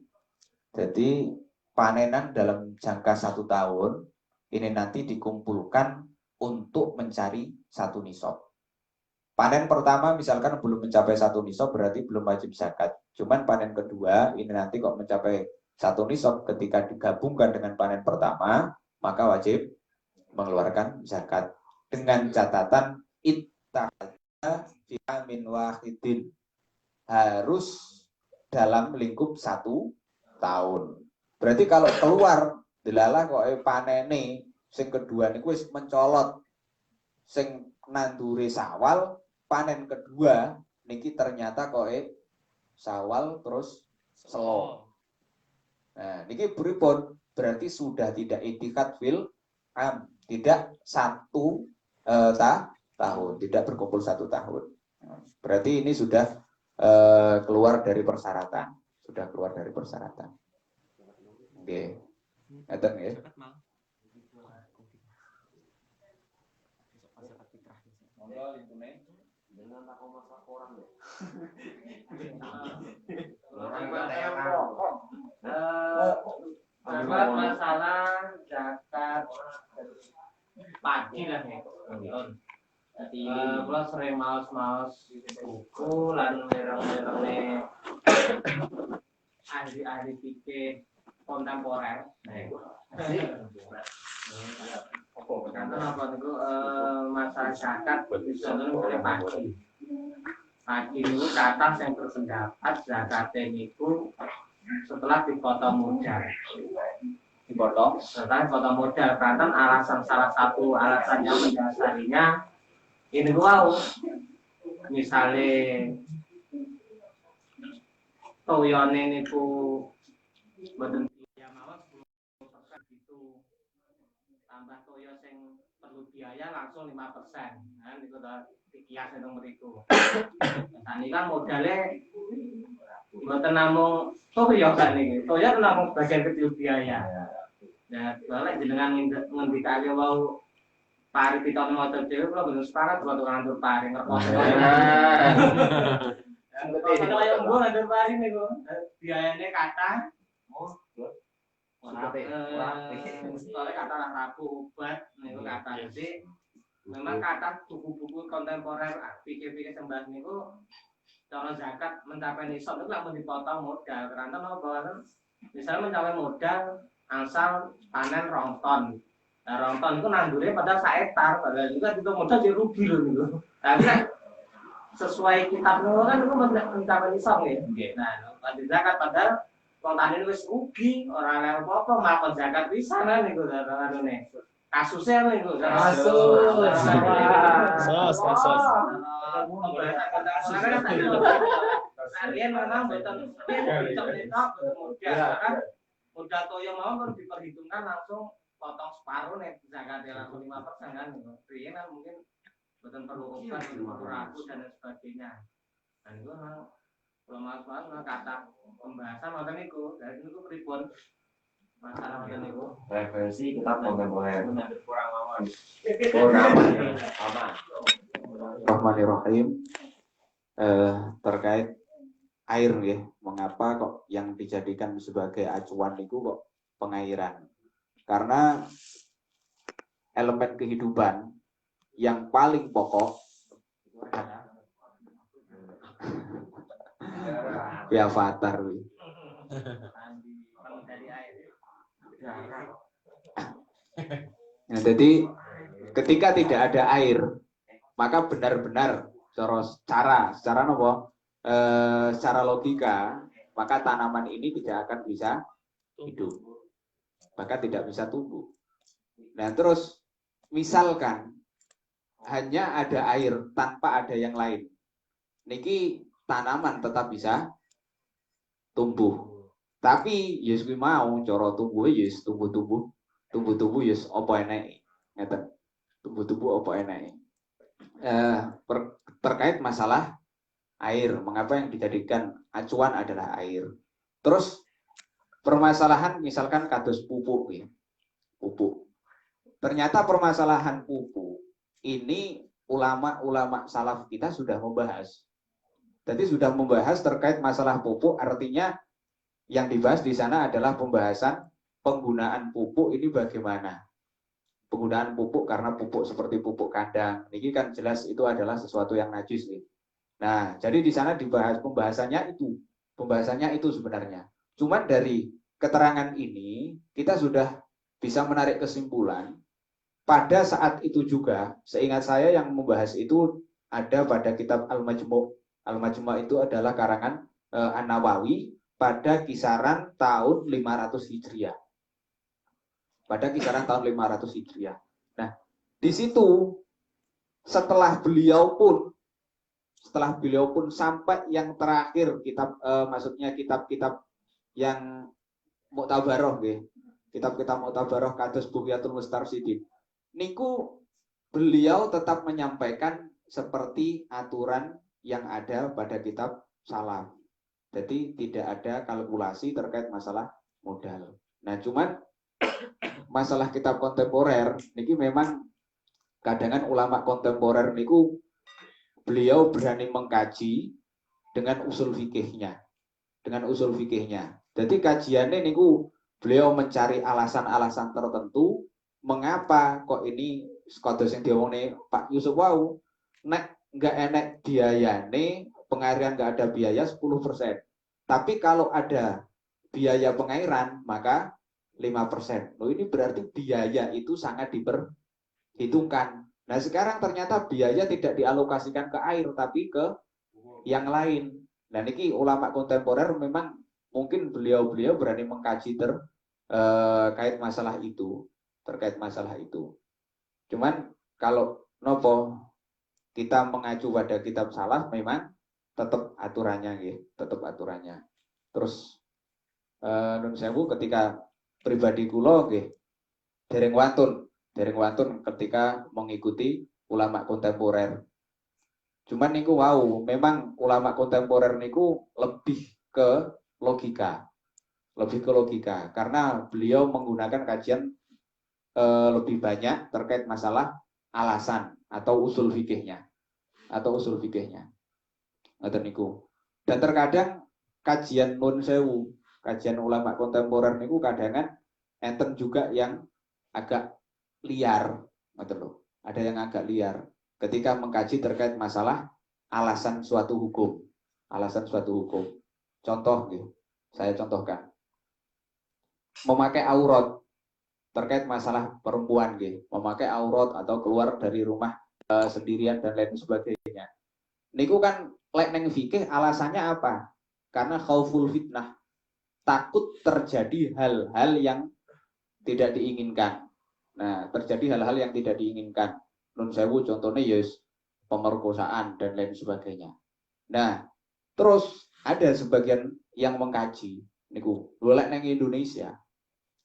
Jadi panenan dalam jangka 1 tahun ini nanti dikumpulkan untuk mencari 1 nisab. Panen pertama misalkan belum mencapai 1 nisab berarti belum wajib zakat. Cuman panen kedua ini nanti kok mencapai 1 nisab ketika digabungkan dengan panen pertama maka wajib mengeluarkan zakat dengan catatan min wahidin harus dalam lingkup 1 tahun. Berarti kalau keluar delalah kok panene sing kedua niku wis mencolot sing nandure Sawal, panen kedua niki ternyata kok Sawal terus Selo. Nah, niki pripun? Berarti sudah tidak itikat fil am, tidak 1 tahun, tidak berkumpul 1 tahun. Berarti ini sudah keluar dari persyaratan, sudah keluar dari persyaratan. Oke, ngeten nggih. Masalah zakat pagi lah ya. Jadi kalau sering males-males buku lalu mereng-merengnya ahli-ahli fikih kontemporer. Apa Karena apa niku masalah zakat misalnya mulai pagi. Pagi niku kata yang berpendapat zakat niku setelah dipotong modal. Setelah dipotong modal, karena salah satu alasan yang mendasarinya ini wow, misalnya toyone niku boten biaya mawon 10% gitu. Tambah toyo sing perlu biaya langsung 5%. Nah, niku ta dikias nang mriku. Nah, ini kan modalnya mboten namung toyo kan niki. Toyo namung bagian kecil biaya. Nah, kalau jenengan ngendikane wau pari pitone motor dhewe kula boten sepakat kula tukang ngantur pari ngertos. Kalau yang gue ngantur pari niku biayane kathah. Soalnya kata rabu obat niku kata jadi memang kata buku-buku kontemporer pikir-pikir sembah niku cara zakat mencapai nisab itu langsung dipotong modal karena bahwa misalnya mencapai modal asal panen rongton. Nah rongton itu nandurnya pada 1 hektar padahal juga itu modal jadi rugi loh gitu. Tapi kan sesuai kitab niku kan itu mencapai nisab ya. Nah pada zakat padahal wong tani wis rugi, ora lek apa-apa malah zakat pisan niku anune. Kasusnya niku. Kasus. Kalian memang betul modal toyo mau kan diperhitungkan langsung potong separuh nih zakatnya langsung 5% kan niku. Riyen kan mungkin betul perlu obat, perlu ragu dan sebagainya. Dan itu memang kalau mas kata pembahasan macam itu, dari itu pribon masalah macam itu. Referensi kitab kontemporer. Kurang aman. Bismillahirrahmanirrahim. Terkait air ya, mengapa kok yang dijadikan sebagai acuan itu kok pengairan? Karena elemen kehidupan yang paling pokok ya fatar. Nah, jadi ketika tidak ada air, maka benar-benar secara nopo, secara logika, maka tanaman ini tidak akan bisa hidup, maka tidak bisa tumbuh. Nah, terus misalkan hanya ada air tanpa ada yang lain, niki tanaman tetap bisa tumbuh. Tapi yes kuwi mau cara tumbuh yes tumbuh yes apa enake. Ngeten. Tumbuh apa enake. Terkait masalah air, mengapa yang dijadikan acuan adalah air. Terus permasalahan misalkan kados pupuk ya. Pupuk. Ternyata permasalahan pupuk ini ulama-ulama salaf kita sudah membahas. Jadi sudah membahas terkait masalah pupuk, artinya yang dibahas di sana adalah pembahasan penggunaan pupuk ini bagaimana. Penggunaan pupuk karena pupuk seperti pupuk kandang, ini kan jelas itu adalah sesuatu yang najis nih. Nah, jadi di sana dibahas pembahasannya itu sebenarnya. Cuma dari keterangan ini kita sudah bisa menarik kesimpulan. Pada saat itu juga, seingat saya yang membahas itu ada pada kitab Al-Majmu'. Al-Majmu' itu adalah karangan An-Nawawi pada kisaran tahun 500 Hijriah. Pada kisaran tahun 500 Hijriah. Nah, di situ setelah beliau pun sampai yang terakhir maksudnya kitab-kitab yang Mu'tabaroh nggih. Kitab-kitab Mu'tabaroh kados Bughyatul Mustarsyidin. Niku beliau tetap menyampaikan seperti aturan yang ada pada kitab salaf. Jadi tidak ada kalkulasi terkait masalah modal. Nah, cuman masalah kitab kontemporer niki memang kadang ulama kontemporer niku beliau berani mengkaji dengan usul fikihnya. Jadi kajiannya niku beliau mencari alasan-alasan tertentu mengapa kok ini kados yang diomongin Pak Yusuf wau nek nggak enak biayane pengairan nggak ada biaya 10%. Tapi kalau ada biaya pengairan maka 5%. Loh ini berarti biaya itu sangat hitungkan. Nah sekarang ternyata biaya tidak dialokasikan ke air tapi ke yang lain. Nah niki ulama kontemporer memang mungkin beliau-beliau berani mengkaji terkait masalah itu, terkait masalah itu. Cuman kalau nopo kita mengacu pada kitab salaf memang tetap aturannya nggih, tetap aturannya. Terus nun sewu ketika pribadi kula nggih dereng wantun ketika mengikuti ulama kontemporer. Cuman niku wow, memang ulama kontemporer niku lebih ke logika. Lebih ke logika karena beliau menggunakan kajian lebih banyak terkait masalah alasan atau usul fikihnya. Ngoten niku. Dan terkadang kajian nun sewu, kajian ulama kontemporer niku kadangan enten juga yang agak liar, ngoten lho. Ada yang agak liar ketika mengkaji terkait masalah alasan suatu hukum. Alasan suatu hukum. Contoh gitu, saya contohkan. Memakai aurat terkait masalah perempuan gitu, memakai aurat atau keluar dari rumah sendirian dan lain sebagainya. Niku kan lek neng fikih alasannya apa? Karena khauful fitnah, takut terjadi hal-hal yang tidak diinginkan. Nah, terjadi hal-hal yang tidak diinginkan. Nun sewu contohnya yes, pemerkosaan dan lain sebagainya. Nah, terus ada sebagian yang mengkaji niku, lek neng Indonesia.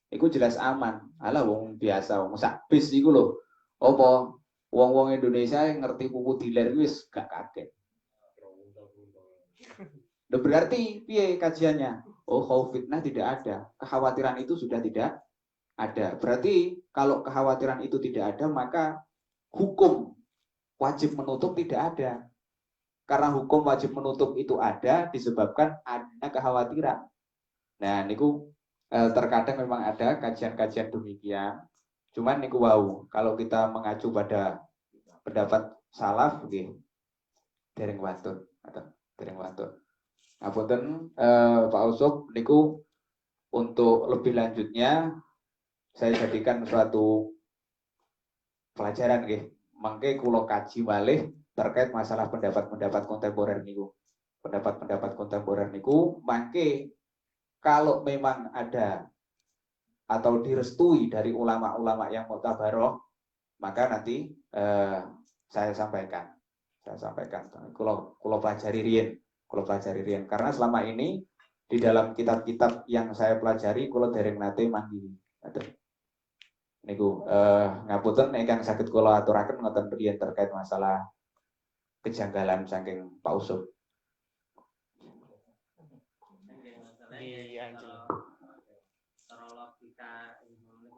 Iku jelas aman. Alah wong biasa, wong sak bis iku lho. Apa wong-wong Indonesia yang ngerti pupu diler wis gak kaget. Berarti piye kajiannya? Oh, khauf fitnah tidak ada. Kekhawatiran itu sudah tidak ada. Berarti kalau kekhawatiran itu tidak ada, maka hukum wajib menutup tidak ada. Karena hukum wajib menutup itu ada disebabkan adanya kekhawatiran. Nah, niku terkadang memang ada kajian-kajian demikian. Cuman niku wow, kalau kita mengacu pada pendapat salaf nggih dereng wantun atau dereng wantun. Ngapunten Pak Usop niku untuk lebih lanjutnya saya jadikan suatu pelajaran nggih. Mangke kula kaji malih terkait masalah pendapat-pendapat kontemporer niku. Pendapat-pendapat kontemporer niku mangke kalau memang ada atau direstui dari ulama-ulama yang muktabaroh, maka nanti saya sampaikan. Kulo pelajari riyen. Karena selama ini di dalam kitab-kitab yang saya pelajari, kulo dereng nate mandiri. Niku ngapunten ingkang saged kula aturaken ngoten riyen terkait masalah kejanggalan saking Pak Usop. Iya, Anjel. Kalau logika,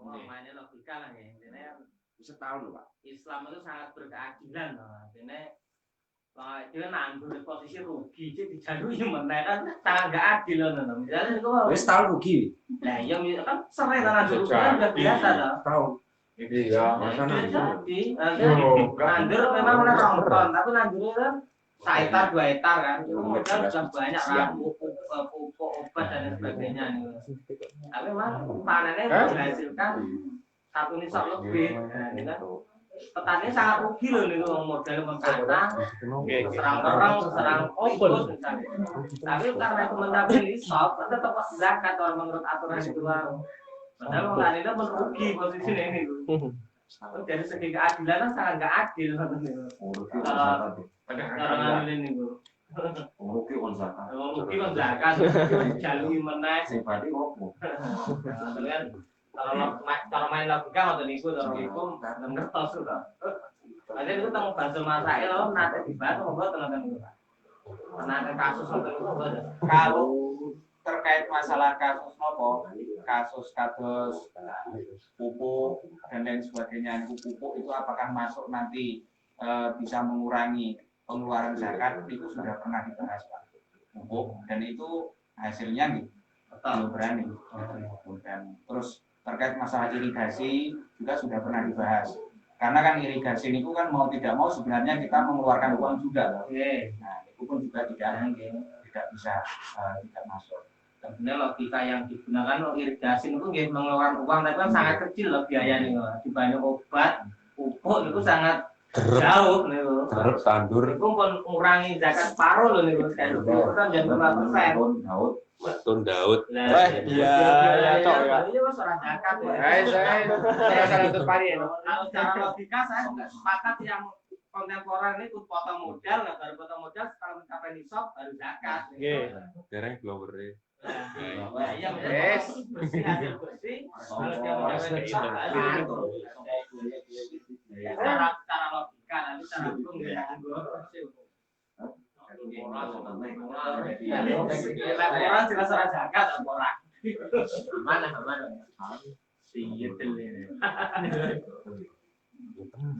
mainnya logika lah ya. Intinya Bisa tahu loh Pak. Islam itu sangat berkeadilan loh. Intinya dia nanggur di posisi rugi, jadi dijalui meneh kan sangat gak adil loh. Misalnya itu Wes tahu rugi. nah ya kan sering nanggur rugi kan udah biasa loh. Tahu. Iya, masa Jadi nanggur memang oleh ronton, tapi nanggur kan 1 hektar 2 hektar kan. Itu modal sudah banyak rambut, pupuk, obat dan sebagainya. Tapi memang panennya menghasilkan 1 nisab lebih. Nah, petani sangat rugi loh nih modal mengkata serang terang serang tikus misalnya. Tapi karena itu mencapai nisab tetap zakat kalau menurut aturan itu padahal petani itu merugi posisinya ini tuh. Dari segi keadilan sangat nggak adil kalau ini tuh. Rugi kon zakat. Rugi kon zakat jalui meneh. Sifati opo? Kalau main logika atau niku terus ngertos sudah. Ada itu tentang bahasa masail loh, nanti dibahas ngobrol tentang nanti kasus atau itu kalau terkait masalah kasus nopo, kasus pupuk dan lain sebagainya, pupuk itu apakah masuk nanti bisa mengurangi pengeluaran zakat itu sudah pernah dibahas Pak. Pupuk dan itu hasilnya nih belum berani. Dan terus terkait masalah irigasi juga sudah pernah dibahas. Karena kan irigasi itu kan mau tidak mau sebenarnya kita mengeluarkan uang juga. Nah, itu pun juga tidak bisa tidak masuk. Sebenarnya logika yang digunakan irigasi itu mengeluarkan uang, tapi kan sangat kecil loh biayanya dibanding obat, pupuk Oh, itu sangat jauh nih loh. Terus tandur. Itu pun ngurangi zakat separuh loh nih loh. Kayak 20% jadi 5%. Tun Daud. iya, cok ya. Ini kan seorang zakat ya. Saya salah satu pari ya. Kalau secara logika saya nggak sepakat yang kontemporer ini ikut potong modal, nggak baru potong modal setelah mencapai nisab baru zakat. Dereng blower. Nah, iya Yes. bersih hasil bersih. Kalau dia mencapai nisab baru. Secara logika, nanti secara hukum dia orang jelas orang zakat orang. Mana?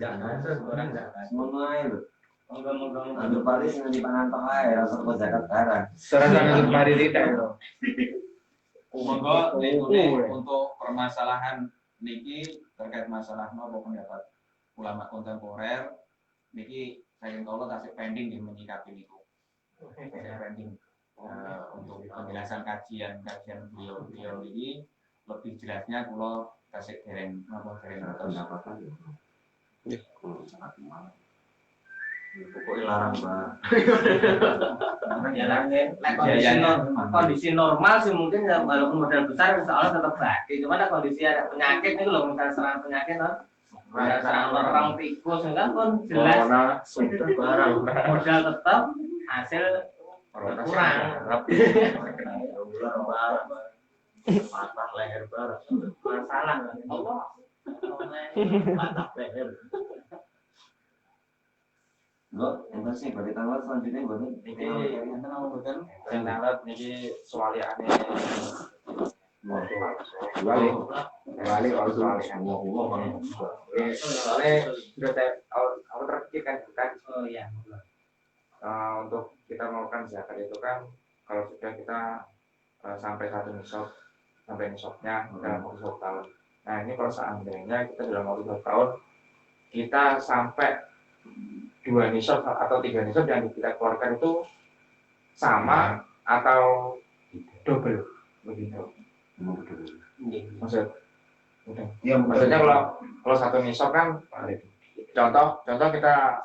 Jangan orang zakat. Semuanya itu. Moga-moga Ambil paris yang di pangan tengah ya, langsung ke zakat barang. Salah satu pari tidak ya. Monggo nitune untuk permasalahan niki terkait masalah nopo pendapat ulama kontemporer niki saya kalau tasik pending yang menyikapi itu. Pending untuk penjelasan kajian beliau ini lebih jelasnya kalau tasik dereng nopo dereng Pendapatan. Pokoknya larang banget. Kondisi normal sih mungkin ya, walaupun modal besar soalnya tetap bagi. Cuma ada kondisi ada penyakit itu loh, misalnya serangan penyakit kayak serangan orang tikus kan pun jelas Barang. modal tetap hasil kurang. Patah leher barang. Masalah Allah. Patah leher. Lo, yang sih bagi tanggal selanjutnya buat yang nalat niki soaliane Balik kalau soalnya. Soalnya sudah saya awal terpikirkan kan. Oh iya. Untuk kita melakukan zakat itu kan kalau sudah kita sampai satu nisab, sampai nisabnya dalam waktu 1 tahun. Nah ini kalau seandainya kita dalam waktu 1 tahun kita sampai 2 nisab atau 3 nisab yang kita keluarkan itu sama atau double begitu. Maksudnya kalau 1 nisab kan contoh kita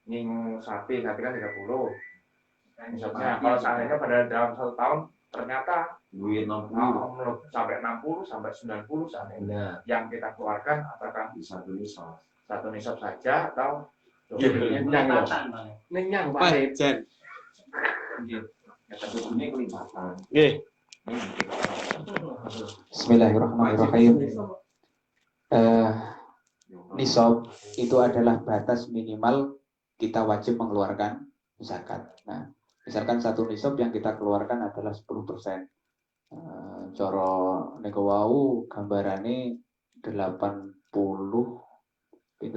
nying sapi kan 30 nisabnya. Kalau seandainya pada dalam 1 tahun ternyata duit 60 sampai 60 sampai 90 seandainya yang kita keluarkan apakah bisa beli sos. 1 nisab saja atau Nenyang Pak Jen. Tapi ini kelipatan. Bismillahirrahmanirrahim. Nisab itu adalah batas minimal kita wajib mengeluarkan zakat. Nah, misalkan 1 nisab yang kita keluarkan adalah 10%. Coro nego wau gambarane 82 nggih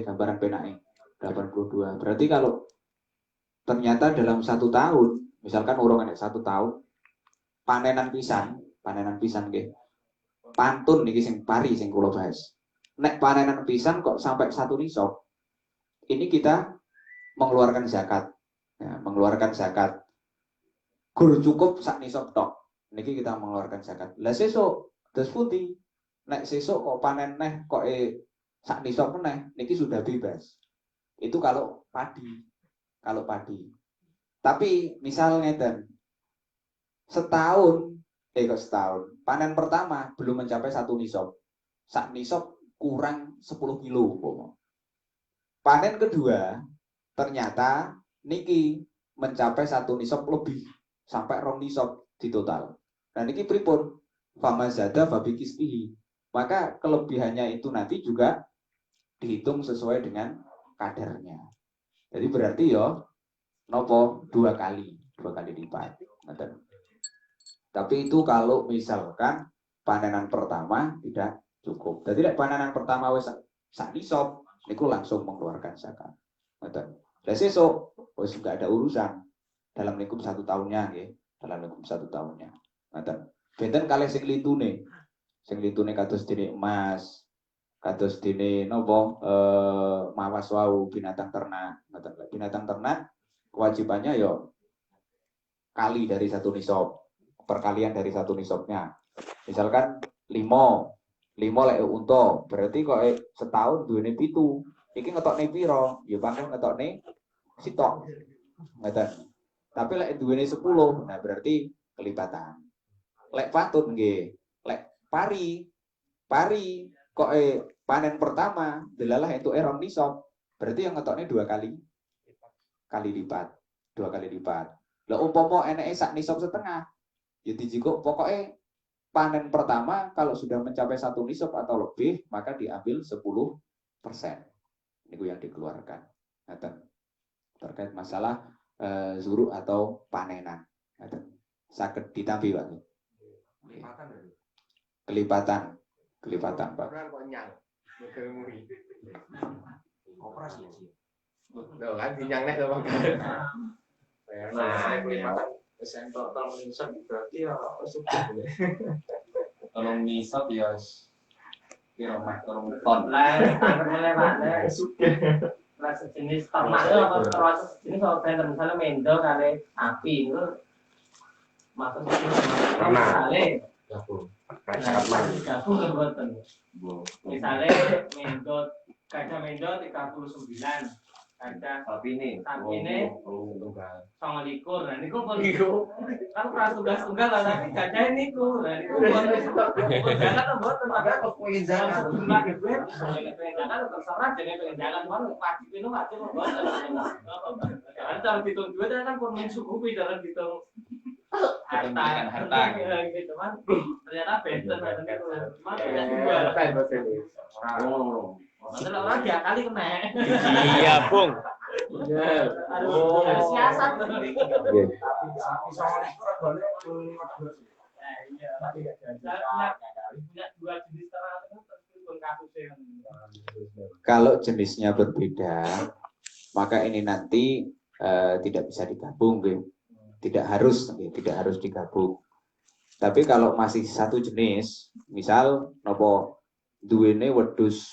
gambaran penake. 82. Berarti kalau ternyata dalam 1 tahun, misalkan urung enek 1 tahun, panenan pisan nggih. Pantun niki sing pari sing kula bahas. Nek panenan pisan kok sampai 1 nisab, ini kita mengeluarkan zakat. Ya, mengeluarkan zakat. Gur cukup sak nisab tok. Niki kita mengeluarkan zakat. Lah sesuk terus pundi? Nek sesuk kok panen neh kok sak nisab meneh, niki sudah bebas. Itu kalau padi. Tapi misalnya ngeten. Setahun, panen pertama belum mencapai 1 nisab. Sak nisab kurang 10 kilo. Panen kedua, ternyata niki mencapai 1 nisab lebih. Sampai 2 nisab di total. Nah niki pripun? Famazada fabikisbihi. Maka kelebihannya itu nanti juga dihitung sesuai dengan kadarnya. Jadi berarti nopo 2 kali lipat. Tapi itu kalau misalkan panenan pertama tidak cukup. Jadi panenan pertama wis sak nisab niku langsung mengeluarkan zakat. Ngoten. Lah sesuk wis enggak ada urusan dalam lingkup 1 tahunnya nggih, dalam lingkup 1 tahunnya. Ngoten. Benten kalih sing litune. Sing litune kados dene emas, kados dene napa mawas wau binatang ternak. Ngoten. Binatang ternak kewajibannya kali dari 1 nisab. Perkalian dari 1 nisabnya. Misalkan 5 5 lek unta, berarti kok setahun duwene 7. Iki ngetokne piro? Ya pancen ngetokne sitok. Ngoten. Tapi lek duwene 10, nah berarti kelipatan. Lek patut nggih. Lek pari kok panen pertama delalah entuk rong nisab, berarti yang ngetokne 2 kali lipat. 2 kali lipat. Lah umpama eneke sak nisab setengah, ya dijikuk pokoknya panen pertama kalau sudah mencapai 1 nisab atau lebih, maka diambil 10%. Ini yang dikeluarkan. Terkait masalah zuru atau panenan. Saged ditampi Pak. Kelipatan Pak. Operasi sih. Loh kan dinyangnya sama kan. Nah, Kelipatan sentok tol nisab berarti ya sudah. Tolong nisab ya kira mak tolong ton. Lah, angker mulai Pak. Lah sejenis ternak itu apa terus jenis kalau blender misalnya mendo kali sapi itu masuk misalnya Sangat maju. gabung mboten. Misalnya mendo gajah mendo 39, gajah Tapi ini sama likur, nah niku pun niku kan pra tugas-tugas lah tapi gajah niku, nah niku jangan mboten padahal kok pengen jalan jumlah gede, pengen jalan terserah jadi pengen jalan cuma wajib itu wajib mboten. Kan cara hitung duit kan pun mencukupi cara hitung harta gitu kan ternyata beda niku cuma tidak jual. Masalah orang dia kali kena. Iya, Bung. Aduh, harus siasat. Kalau jenisnya berbeda, maka ini nanti tidak bisa digabung, tidak harus digabung. Tapi kalau masih satu jenis, misal nopo duwene wedhus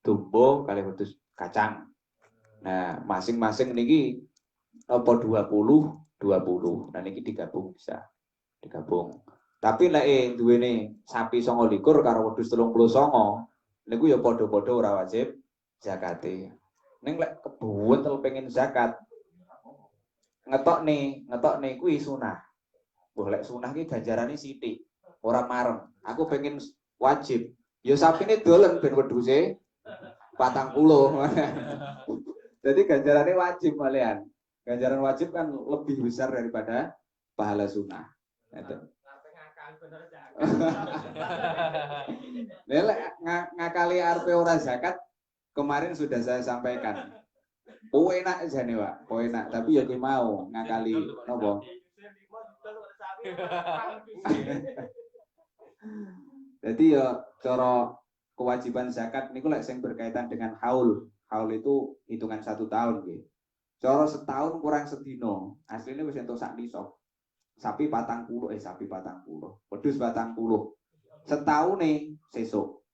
domba kali wedhus kacang. Nah, masing-masing niki apa 20. Nah niki digabung bisa. Digabung. Tapi lek duwene sapi 29 karo wedhus 39, niku ya padha-padha ora wajib zakate. Ning lek kebuwet pengen zakat, ngetokne kuwi sunah. Mbah lek sunah ki ganjarane sithik, ora marem. Aku pengen wajib. Ya sapine dolen ben wedhuse 40. Jadi ganjarannya wajib malian. Ganjaran wajib kan lebih besar daripada pahala sunnah. Ngakali arpe ora zakat kemarin sudah saya sampaikan. Enak aja nih Pak, enak. Tapi ya mau ngakali nopo. Jadi ya cara kewajiban zakat niku lek sing berkaitan dengan haul. Haul itu hitungan 1 tahun nggih. Cara setahun kurang sedino. Asline wis entuk sak nisab. Sapi 40, wedhus 40. Setaune sesuk.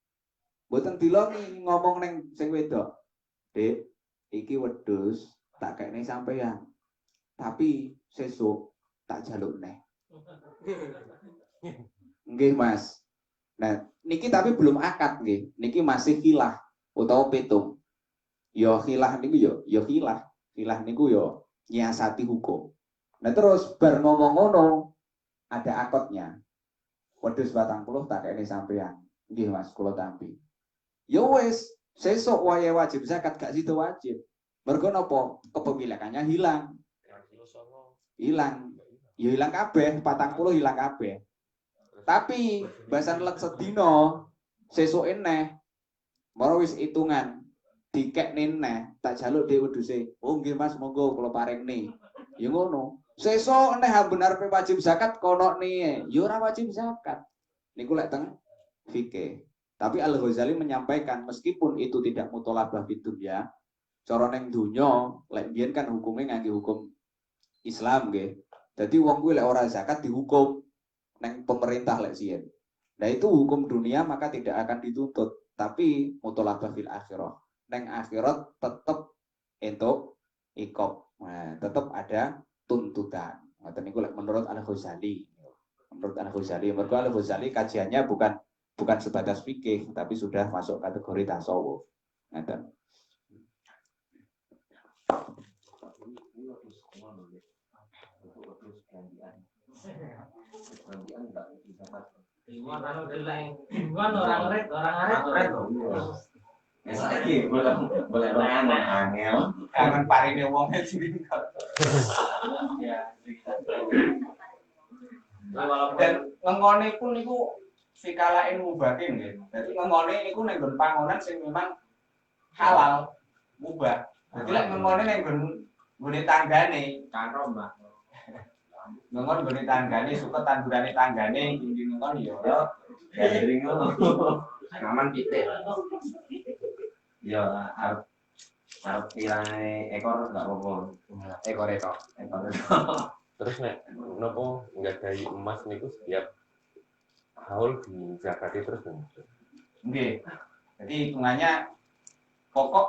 Mboten dilongi ngomong ning sing wedok. Dik, iki wedhus tak kene sampean. Tapi sesuk tak jaluk neh. Nggih, Mas. Nah, niki tapi belum akad nggih. Niki masih khilah utawa petung. Ya khilah niku ya khilah. Khilah niku ya nyiasati hukum. Nah terus bar ngomong ngono ada akadnya. Wedhus 40 tak kene sampean. Nggih Mas, kula tampi. Ya wis, sesuk wayahe wajib zakat gak sido wajib. Mergo napa? Kepemilikannya hilang. Hilang. Ya hilang kabeh, 40 hilang kabeh. Tapi bahasan let sedino sesuk eneh maro wis hitungan dikekne neh tak jaluk dhewe wedhuse. Oh nggih Mas, monggo kula paringne. Ya ngono. Sesuk eneh benar wajib zakat kono nih. Ya ora wajib zakat. Niku lek teng fikih. Tapi Al-Ghazali menyampaikan meskipun itu tidak muthalabah fid dunya, cara ning donya lek biyen kan hukumnya ngangge hukum Islam nggih. Dadi wong kuwi lek ora zakat dihukum neng pemerintah lek sien. Nah itu hukum dunia maka tidak akan dituntut, tapi muthalabah fil akhirah. Neng akhirat tetap entuk iqab. Nah, tetap ada tuntutan. Ngoten niku lek menurut Al-Ghazali. Menurut Al-Ghazali, mergo Al-Ghazali kajiannya bukan bukan sebatas fikih tapi sudah masuk kategori tasawuf. Ngaten. Orang ngaret. Saiki boleh angel. Kangen parine wong sing ya. Dan ngengone pun niku sikalae mubahin nggih. Dadi ngengone niku ning nggon pangonan sing memang halal mubah. Dadi lek ngengone ning nggone tanggane karo Mbah. Ngengon nggone tanggane suka tandurane tanggane ngengon ya Gathering ngono. Aman pitik. Ya arep pirang ekor enggak apa-apa. Ekor. Ekor. Terus nek nopo nggadahi emas niku setiap haul di zakati terus nggih. Jadi hitungannya pokok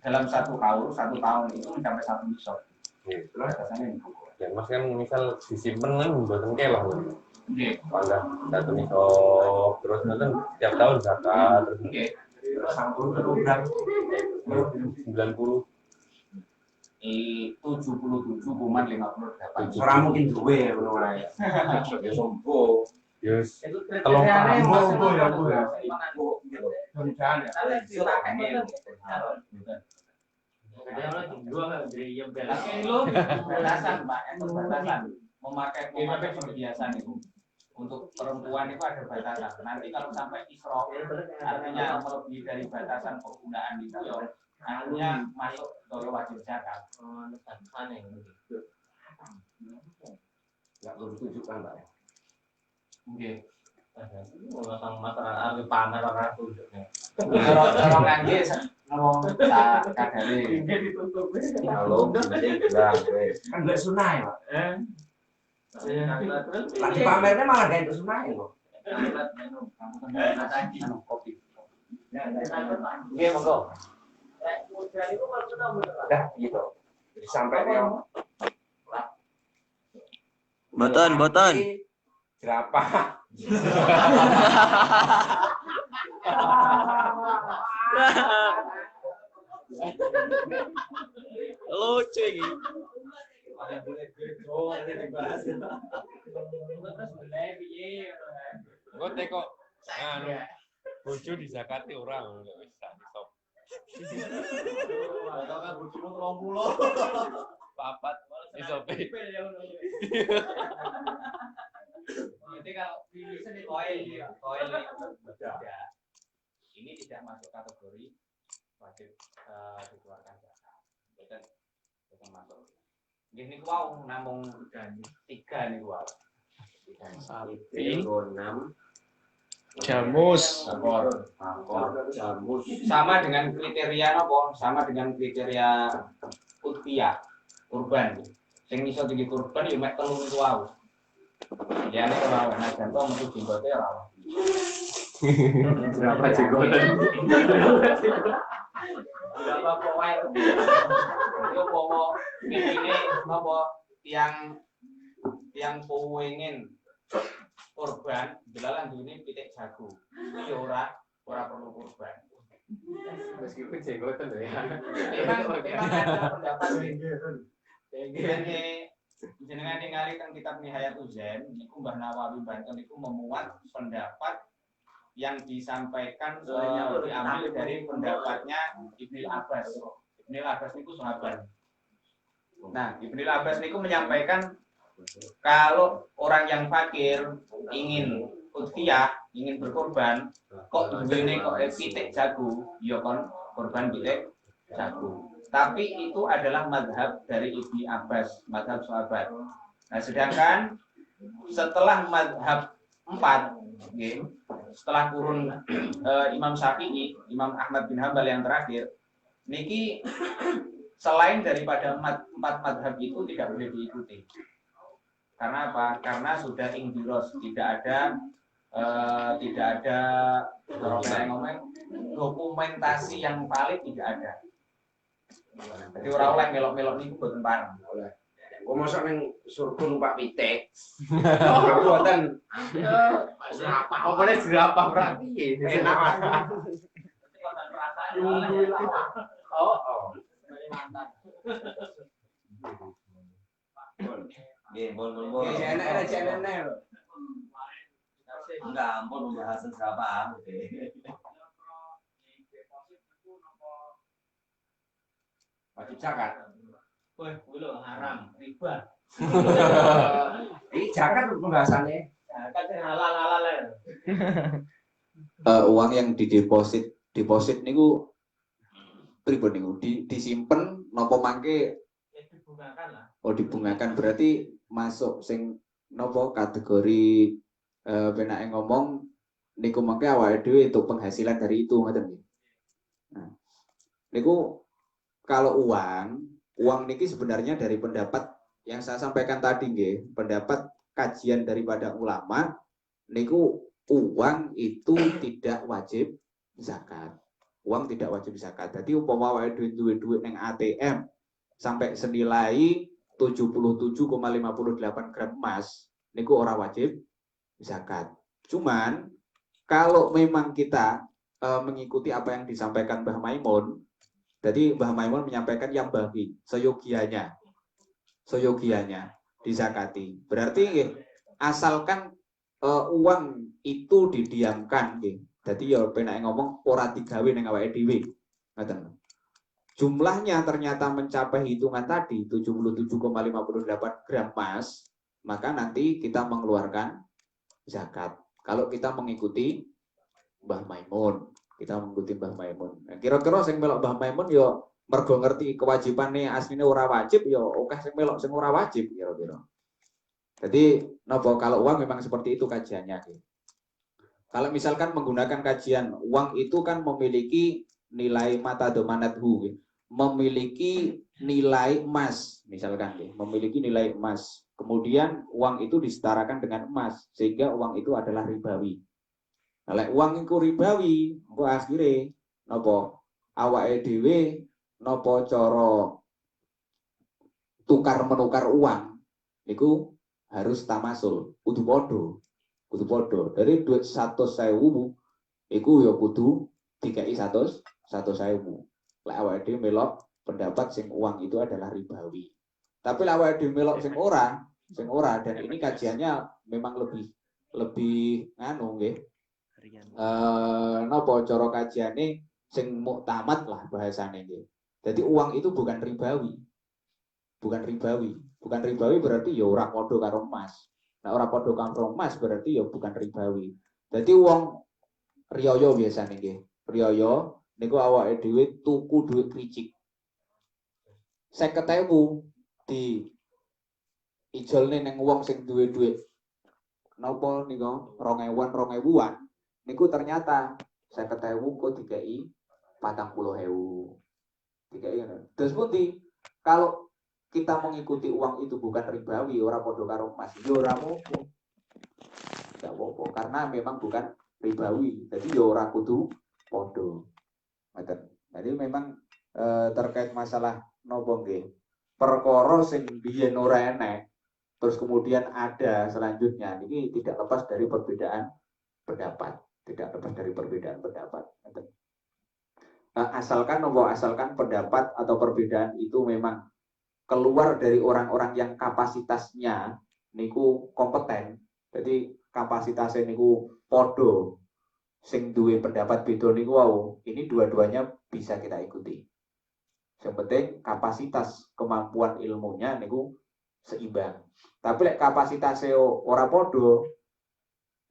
dalam satu haul 1 tahun itu mencapai 1 nisab. Nggih. Terus rasanya niku. Ya emas kan misal disimpen kan mboten kelah. Nggih. Walah, satu nisab terus nanti tiap tahun zakat terus Nggih. Terus 90 77,58. Ora mungkin duwe ngono wae. Ya sombong. yes Itu Tolong kriterianya paham. masuk Ya, ke Bu, ya. Jangan. Kalau dipakai Tapi lu batasan, Pak, itu batasan. Memakai perhiasan itu untuk perempuan itu ada batasan. Nanti kalau sampai isrof, artinya melebihi dari batasan penggunaan itu, ya, artinya masuk ke wajib zakat. Enggak perlu tunjukkan, Pak. Oke. pamer orang tunjuknya. Cara ngangge ngomong tak kadare. Kalau bilang kan enggak sunah ya, Pak. Lagi pamernya malah gak itu sunah ya, kok. Kopi. Oke, monggo. Dah gitu. Sampai yang Boten. jerapah. Lucu iki. Engko teko anu bojo dizakati ora lho wis sak nisab. Papat nisabe. Jadi kalau finition itu koil tidak. Ini tidak masuk kategori wajib dikeluarkan zakat. Bukan masuk. Gini wow namung 3 nih wow. Sapi. 6. Jamus. Jamus. Sama dengan kriteria apa? Sama dengan kriteria utia kurban. Sing iso dadi kurban ya mek 3 niku wae. Ya nek ora ana contoh metu jenggote ora. Berapa jenggotan? Berapa poin? Yo pomo ini apa yang pengen kurban delalan ini pitik jago. Iki ora perlu kurban. Meskipun jenggotan ya. Memang ada pendapat jenengan ningali teng kitab Nihayatul Zain niku Mbah Nawawi Banten niku memuat pendapat yang disampaikan diambil dari pendapatnya Ibnu Abbas. Ibnu Abbas niku sahabat. Nah, Ibnu Abbas niku menyampaikan kalau orang yang fakir ingin udhiyah, ingin berkorban, kok duwene kok pitik jago, ya kon korban pitik jago. Tapi itu adalah madhab dari Ibnu Abbas, madhab sahabat. Nah, sedangkan setelah madhab 4, setelah kurun Imam Syafi'i, Imam Ahmad bin Hambal yang terakhir, niki selain daripada 4 madhab itu tidak boleh diikuti. Karena apa? Karena sudah ingdiros, tidak ada dokumentasi yang valid, tidak ada. Jadi orang oleh melok-melok niku boten pareng. Gue masuk neng surga numpak pitik. Aku buatan. Serapah. Apa boleh serapah berarti? Enak. Oh, oh. Nggih, bon. Enak. Enggak, ampun pembahasan siapa? Wajib zakat. Wih, belum haram, riba. Ini zakat pembahasannya. Zakat yang halal-halal ya. Uang yang deposit niku pripun niku disimpen napa mangke Ya dibungakan lah. dibungakan berarti masuk sing napa kategori penake ngomong niku mangke awake dhewe untuk penghasilan dari itu ngoten nggih. Nah, niku kalau uang niki sebenarnya dari pendapat yang saya sampaikan tadi nggih, pendapat kajian daripada ulama niku uang itu tidak wajib zakat. Uang tidak wajib zakat. Jadi umpama awake dhewe duwe ning ATM sampai senilai 77,58 gram emas niku ora wajib zakat. Cuman kalau memang kita mengikuti apa yang disampaikan Mbah Maimun, jadi Mbah Maimun menyampaikan yang bagi seyogianya dizakati. Berarti asalkan uang itu didiamkan, jadi ya penake ngomong ora digawe ning awake dhewe. Ngoten. Jumlahnya ternyata mencapai hitungan tadi 77,58 gram emas, maka nanti kita mengeluarkan zakat. Kalau kita mengikuti Mbah Maimun, Nah, kira-kira sing melok Mbah Maimun yo mergo ngerti kewajibane asline ora wajib yo akeh sing melok sing ora wajib kira-kira. Jadi nopo kalau uang memang seperti itu kajiannya. Kalau misalkan menggunakan kajian uang itu kan memiliki nilai mata domanathu, memiliki nilai emas misalkan, memiliki nilai emas. Kemudian uang itu disetarakan dengan emas sehingga uang itu adalah ribawi. Kalau uang itu ribawi, engko akhire nopo awake dhewe nopo cara tukar menukar uang niku harus tamasul, kudu podo. Dari duit 100.000 iku ya kudu dikai 100.000. Lek awake dhewe melok pendapat sing uang itu adalah ribawi. Tapi lek awake dhewe melok sing ora dan ini kajiannya memang lebih nganu nggih. Napa cara kajiane sing muktamad lah bahasane nggih. Jadi uang itu bukan ribawi. Bukan ribawi berarti ya ora padha karo emas. Nah, ora padha karo emas berarti ya bukan ribawi. Jadi uang riyaya biasane nggih. Riyaya niku awake dhewe tuku duit kricik. 50.000 di ijolne ning wong sing duwe duit napa niku 2000-an niku ternyata 50.000 kok dikai 40.000. Dikai ngono. Terus pundi? Kalau kita mengikuti uang itu bukan ribawi, ora padha karo emas, ya ora apa-apa. Enggak apa-apa karena memang bukan ribawi. Jadi ya ora kudu padha. Ngoten. Jadi memang terkait masalah nopo nggih. Perkara sing biyen ora enek terus kemudian ada selanjutnya ini tidak lepas dari perbedaan pendapat. Asalkan pendapat atau perbedaan itu memang keluar dari orang-orang yang kapasitasnya niku kompeten. Jadi kapasitasnya niku podo sing duwe pendapat beda niku wau. Ini dua-duanya bisa kita ikuti. Yang penting kapasitas kemampuan ilmunya niku seimbang. Tapi lek kapasitasnya ora podo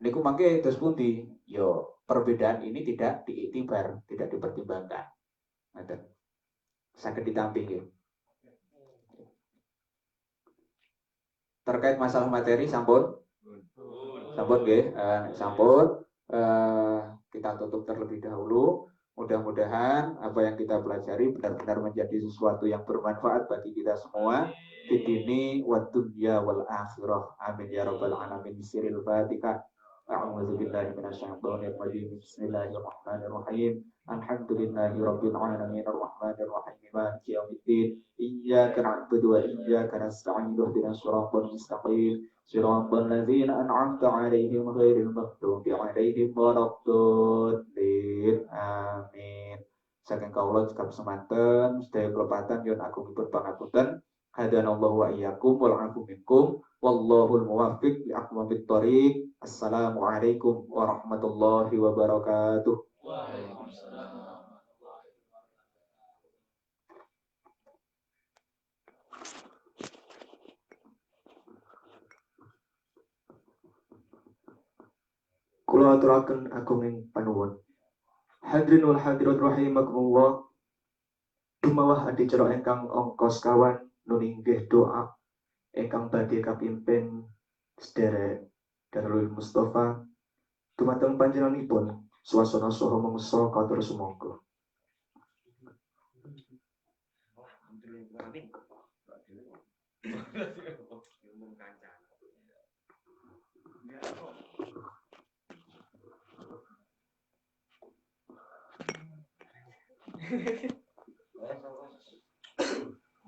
niku mangke terus pundi? Yo perbedaan ini tidak diiktibar, tidak dipertimbangkan. Ngoten. Saged ditampi nggih. Terkait masalah materi sampun nggih, kita tutup terlebih dahulu. Mudah-mudahan apa yang kita pelajari benar-benar menjadi sesuatu yang bermanfaat bagi kita semua di dini wa dunya wal akhirah. Amin ya rabbal alamin. Bismillahirrahmanirrahim. A'udzu billahi minasyaitonir rajim. Bismillahirrahmanirrahim. Alhamdulillahi rabbil alamin arrahmanir rahim maliki yaumiddin iyyaka na'budu wa iyyaka nasta'in ihdinas siratal mustaqim siratal ladzina an'amta 'alaihim ghairil maghdubi 'alaihim waladdallin amin. Saking kawula cekap semanten sedaya kelepatan yen agungipun pangapunten hadanallahu wa iyyakum wal 'afu minkum wallahul muwaffiq li aqwamit thoriq. Assalamualaikum warahmatullahi wabarakatuh. Kula aturaken agunging panuwun. Hadirin wal hadirat rahimakumullah. Dumawah adicara ingkang angka sekawan nuninggih doa ingkang badhe kapimpin sedherek Darul Mustafa dumateng panjenenganipun swasana saha mangsa katur sumangga.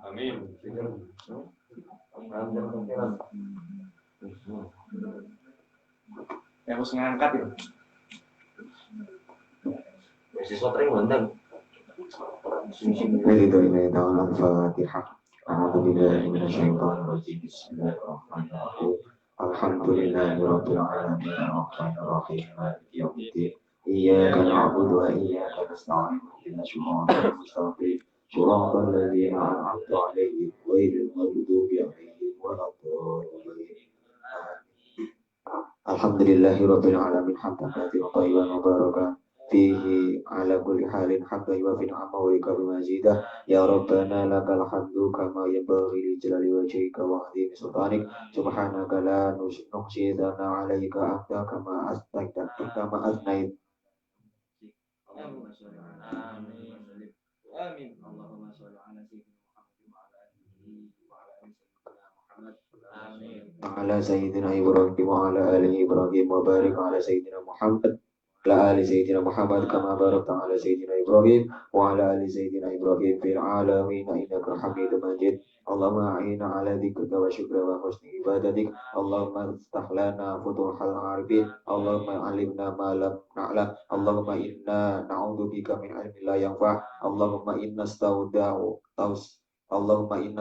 Amin. Yang harus ngangkat ya. Siswa tering mandang. Al-Fatihah. A'udzu billahi minasyaitonir rajim. Bismillahirrahmanirrahim. Alhamdulillahirabbil alamin arrahmanir rahim maliki yaumiddin. Iyyaka na'budu wa iyyaka nasta'in ihdinas siratal mustaqim siratal ladzina an'amta 'alaihim ghairil maghdubi 'alaihim waladdallin. Alhamdulillahirabbil alamin hamdan katsiran thayyiban mubarakan fihi ala kulli halin hamdan yuwafi ni'amahu wa yukafi mazidah. Ya Rabbana lakal hamdu kama yanbaghi li jalali wajhika wa 'azimi sultanik. Subhanaka la nuhsi dzana 'alaika anta kama asnait. Amin. Allahumma shalli ala sayyidina Muhammad wa ala ali Muhammad wa ala sayyidina Ibrahim wa barik ala sayyidina Muhammad ala ali sayyidina Muhammad kama barakta ala sayyidina Ibrahim wa ala ali sayyidina Ibrahim fil alamin innaka Hamidum Majid. Allahumma a'inna ala dzikrika wa syukrika wa husni ibadatik. Allahumma iftah lana futuhal arifin. Allahumma 'allimna ma lam na'lam. Allahumma inna na'udzubika min 'ilmin la yanfa'. Allahumma inna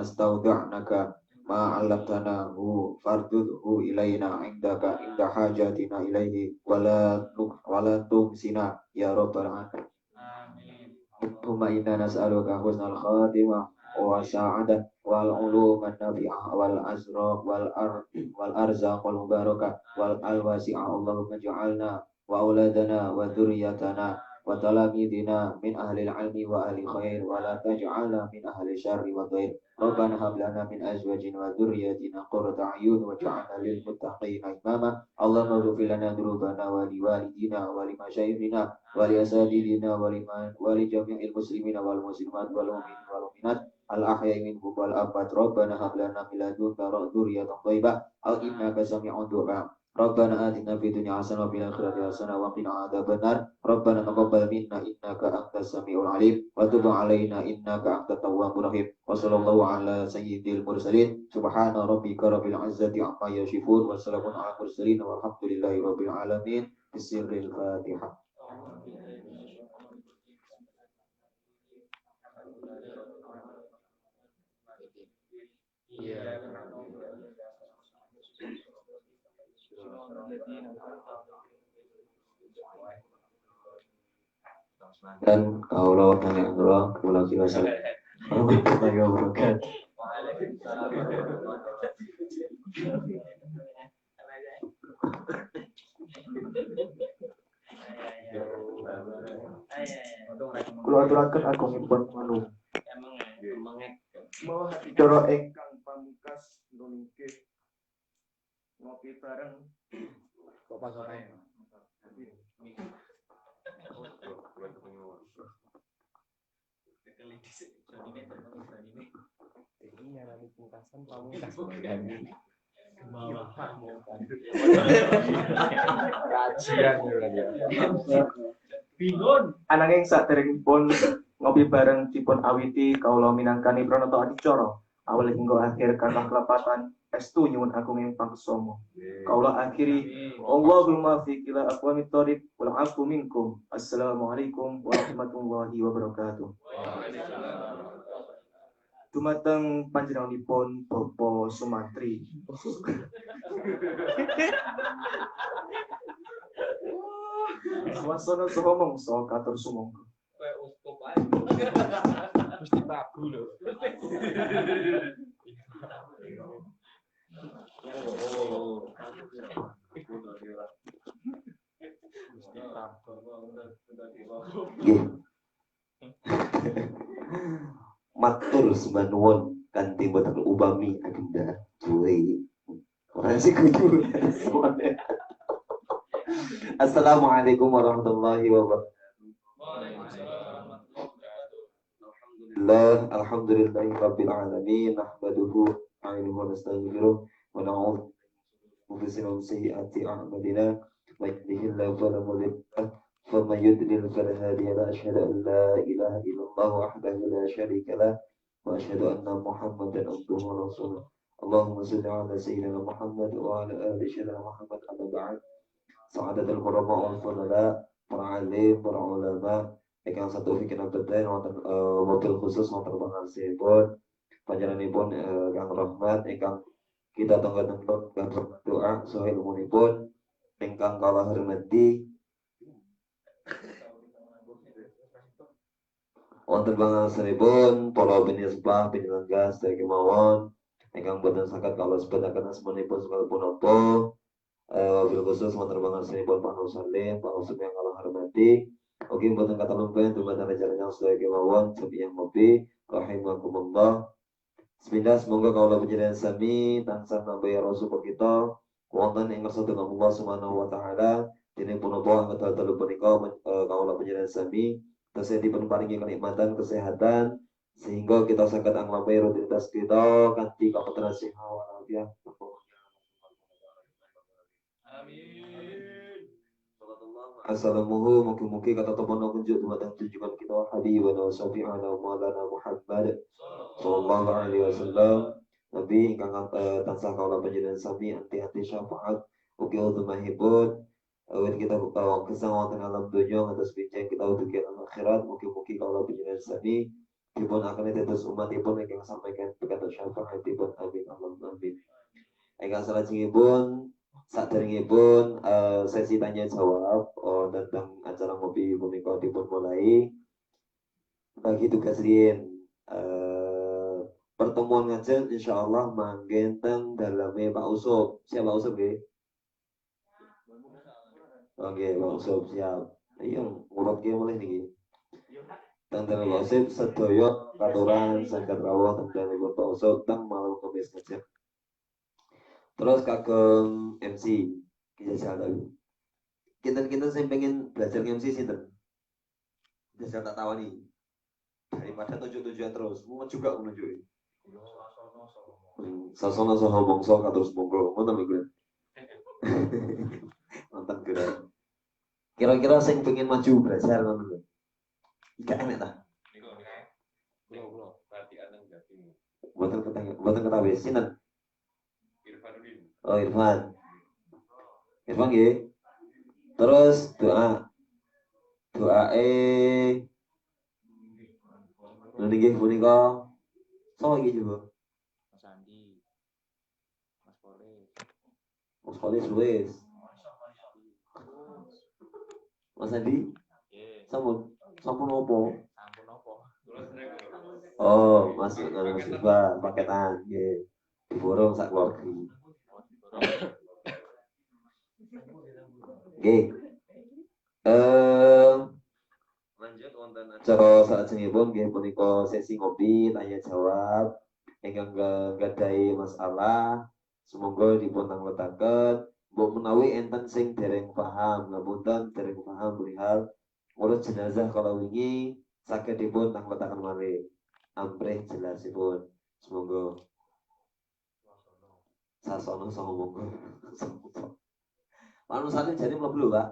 stauda'naka ma 'allamtanahu fardudhu ilaina 'indaka inda hajatina ilaihi wala tumsina ya rabbal alamin. Allahumma inna nas'aluka husnal khatimah wa sa'adah wal uluman nafi'ah wal azraq wal arzaq wal mubarakah wal alwasi'ah. Allahumma ja'alna wa auladana wa dzurriyyatana wa talamidina min ahli ilmi wa ahli khair wa la taj'alna min ahli syarri wa dhair. Rabbana hab lana min azwajina wa dzurriyyatina qurrata a'yun waj'alna lil muttaqina imama. Allahumma ighfir lana dzunubana wa li walidina wa li masyayikhina wa li asatidina wa li jami'il muslimina wal muslimat wal mu'minin wal mu'minat al-ahya'i minhum wal amwat. Rabbana hab lana min ladunka dzurriyyatan thayyibah innaka sami'ud du'a. Rabbana atina fid dunya hasanah wa fil akhirati hasanah wa qina adzabannar. Rabbana taqabbal minna innaka antas samiul alim wa tub 'alaina innaka antat tawwabur rahim. Wa sallallahu ala sayyidil mursalin. Subhana rabbika rabbil izzati amma yasifun wa salamun 'alal mursalin walhamdulillahi rabbil alamin. Bisirril Fatihah. Dan kaulah kalian doa kula kiwasan warahmatullahi wabarakatuh. Kula aturaken agungipun manu bahwa cara ingkang pamungkas nunggih ngopi bareng kok pasane. Kajian Ananging saderengipun ngopi bareng dipun awiti kaula minangkani pranata adicara awal hingga akhir kanthah kelepatan estu nyuwun agung ing pangsama. Kaula akhiri Allahumma fi ila aqwamit thoriq wal afu minkum. Assalamualaikum warahmatullahi wabarakatuh. Dumateng panjenenganipun Bapak Sumantri. Swasana saha mangsa katur sumangga. Kayak uskup ae. Mesti babu lho. Nggih. Matur sembahnuwun kanthi boten ubami agenda cuy. Ora sih kudu. Assalamualaikum warahmatullahi wabarakatuh. Alhamdulillahi rabbil alamin nahmaduhu wa nastaghfiruh wa na'udzu billahi min sayyiati a'malina may yahdihillahu fala mudilla lahu wa may yudlil fala hadiya lahu asyhadu an la ilaha illallah wahdahu la syarika lahu wa asyhadu anna muhammadan abduhu wa rasuluh. Allahumma shalli ala sayyidina Muhammad wa ala ali sayyidina Muhammad amma ba'd. Sa'adatul qurba wal fadala para alim para ulama ingkang satu fikir abdan wonten mobil khusus wonten pangarsipun panjenenganipun kang rahmat ingkang kita tengah-tengah kang doa saha ilmunipun ingkang kala hormati wonten pangarsipun para penyembah penyelenggara sedaya kemawon ingkang boten saged kala sebutaken asmanipun sekalipun apa bil khusus wonten pangarsipun Pak Nur Salim Pak Usep yang kala hormati. Oke, buatan kata lumpur, dumateng rencana sedaya kemawon, sepi yang ngopi, rahimakumullah. Bismillah, semoga kaulah panjenengan sami tansah nambah rasul kita, wonten ing ngersatun Allah Subhanahu wa taala, dene punapa anggota dalu punika kaulah panjenengan sami, tasih dipun paringi kenikmatan kesehatan sehingga kita saged anglampahi rutinitas kita kanthi kaputra siha walafiat. Amin. Assalamualaikum mugi-mugi kata topono kunjuk dumateng tunjukkan kita habibana wa syafi'ana wa maulana Muhammad sallallahu alaihi wasallam nabi ingkang tansah kaula panjenengan sami anti-anti syafaat ugi utumahipun awit kita kesang wonten alam donya ngantos bincang kita ugi alam akhirat mugi-mugi kaula panjenengan sami dipun akeni tetes umatipun ingkang sampaikan berkata syafaatipun amin Allahumma amin. Ingkang salajengipun saderengipun sesi tanya jawab tentang acara ngopi punika dipun mulai bagi tugas riyen pertemuan ngajeng insyaallah manggen teng daleme Pak Usop. Siap Pak Usop nggih? Oke, Pak Usop siap. Ayo ngurut ki mulih niki. Teng dalem Pak Usop sedaya katuran saged rawuh teng dalem Pak Usop teng malam Kamis ngajeng. Terus kagem MC kita salah. Kita saya pengen belajar MC sinten. Bisa tak tawani. Daripada tujuan terus, mau juga menunjukin. Sasana saha bangsa kados monggo, ngoten lho, Gun. Nonton gerak. Kira-kira sing pengen maju belajar ngoten lho. Gak enak ta? Kula berarti aneng dadi. Mboten ketahui sinten? Oh Irfan nggih. Terus doa nggih punika sapa iki juga? Mas Andi, Mas Polis. Mas Polis Luis. Mas Andi? Sampun nopo? Sampun opo? Oh, Mas Iqbal paketan nggih. Diborong sak keluarga. Nggih. Lanjut wonten acara salajengipun nggih punika sesi ngopi tanya jawab ingkang gadhahi masalah semoga dipun tangletaken mbok menawi enten sing dereng paham ngapunten dereng paham perihal urut jenazah kalau wingi saged dipun tangletaken malih amprih jelasipun semoga sasono sama monggo. Manusane jadi mlebu lho, Pak.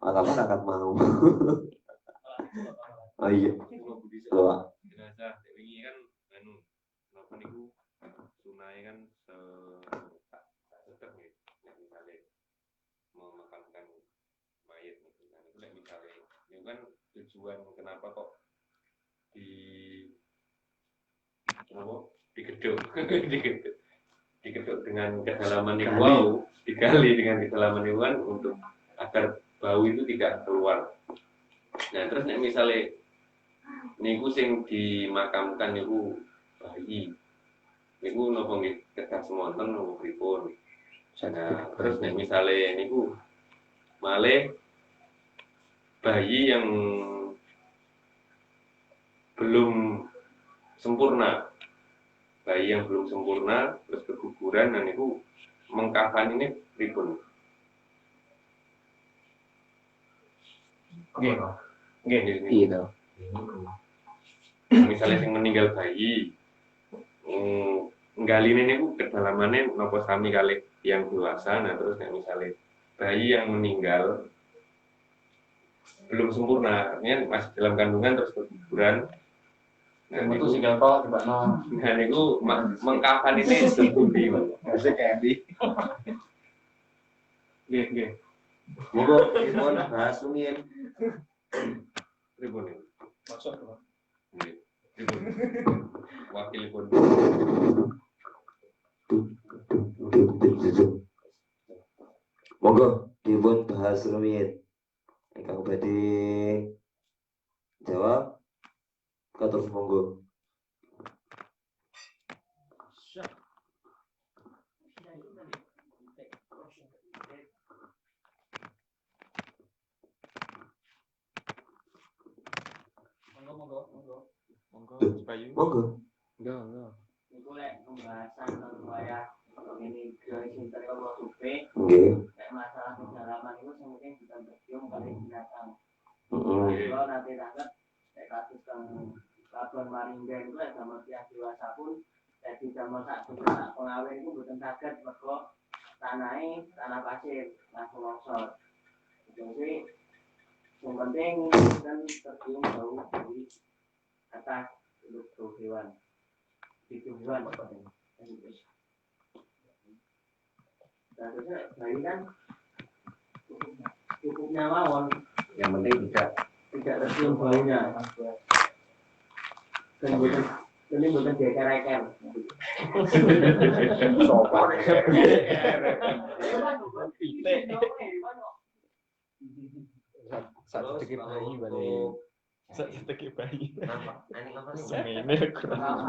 Ataman akan mau. Oh iya. Loh, jenazah wingi kan anu napa niku sunai kan sedek nggih nek misale memakamkan mayit niku kan itu nek misale itu kan tujuan kenapa kok di apa digeduk digeduk dengan kedalaman yang wow digali dengan kedalaman yang kan untuk agar bau itu tidak keluar. Nah terus nek misale niku sing dimakamkan niku bayi. Niku napa nggih kedah semonten napa pripun? Nah, terus nek misale niku malih bayi yang belum sempurna. Bayi yang belum sempurna terus keguguran dan niku mengkafan ini pripun? Nggih. Nggih, gitu. misalnya yang meninggal bayi nggali ini kedalamannya nopo sami kali yang dewasa. Nah terus misalnya bayi yang meninggal belum sempurna artinya masih dalam kandungan terus keguguran. Nah itu singgal kok coba no. Nah itu mengkapan ini sepundi Masih candy. nggih Monggo dipun bahas rumiyin. pripun ini Maksud nggih pripun wakilipun Monggo dipun bahas rumiyin. Ingkang badhe jawab katur monggo. Monggo. enggak Iku lek pembahasan wayah ini sinten karo supe Nggih. nek masalah kedalaman itu sing penting bukan tercium kali binatang. Heeh. Kalau nanti tangkap nek kasus kang Labuan Maringga itu lek sama tiap dewasa pun jadi sama sak pengawin itu boten saged mergo tanah pasir langsung longsor. Jadi yang penting kan tercium bau dari atas untuk hewan. Tujuan seharusnya bayi kan cukup nyawon, Yang penting tidak tercium baunya. Ini bukan deker-deker. satu dikit bayi balik. Setek bayi. Ini apa sih? Semene kurang.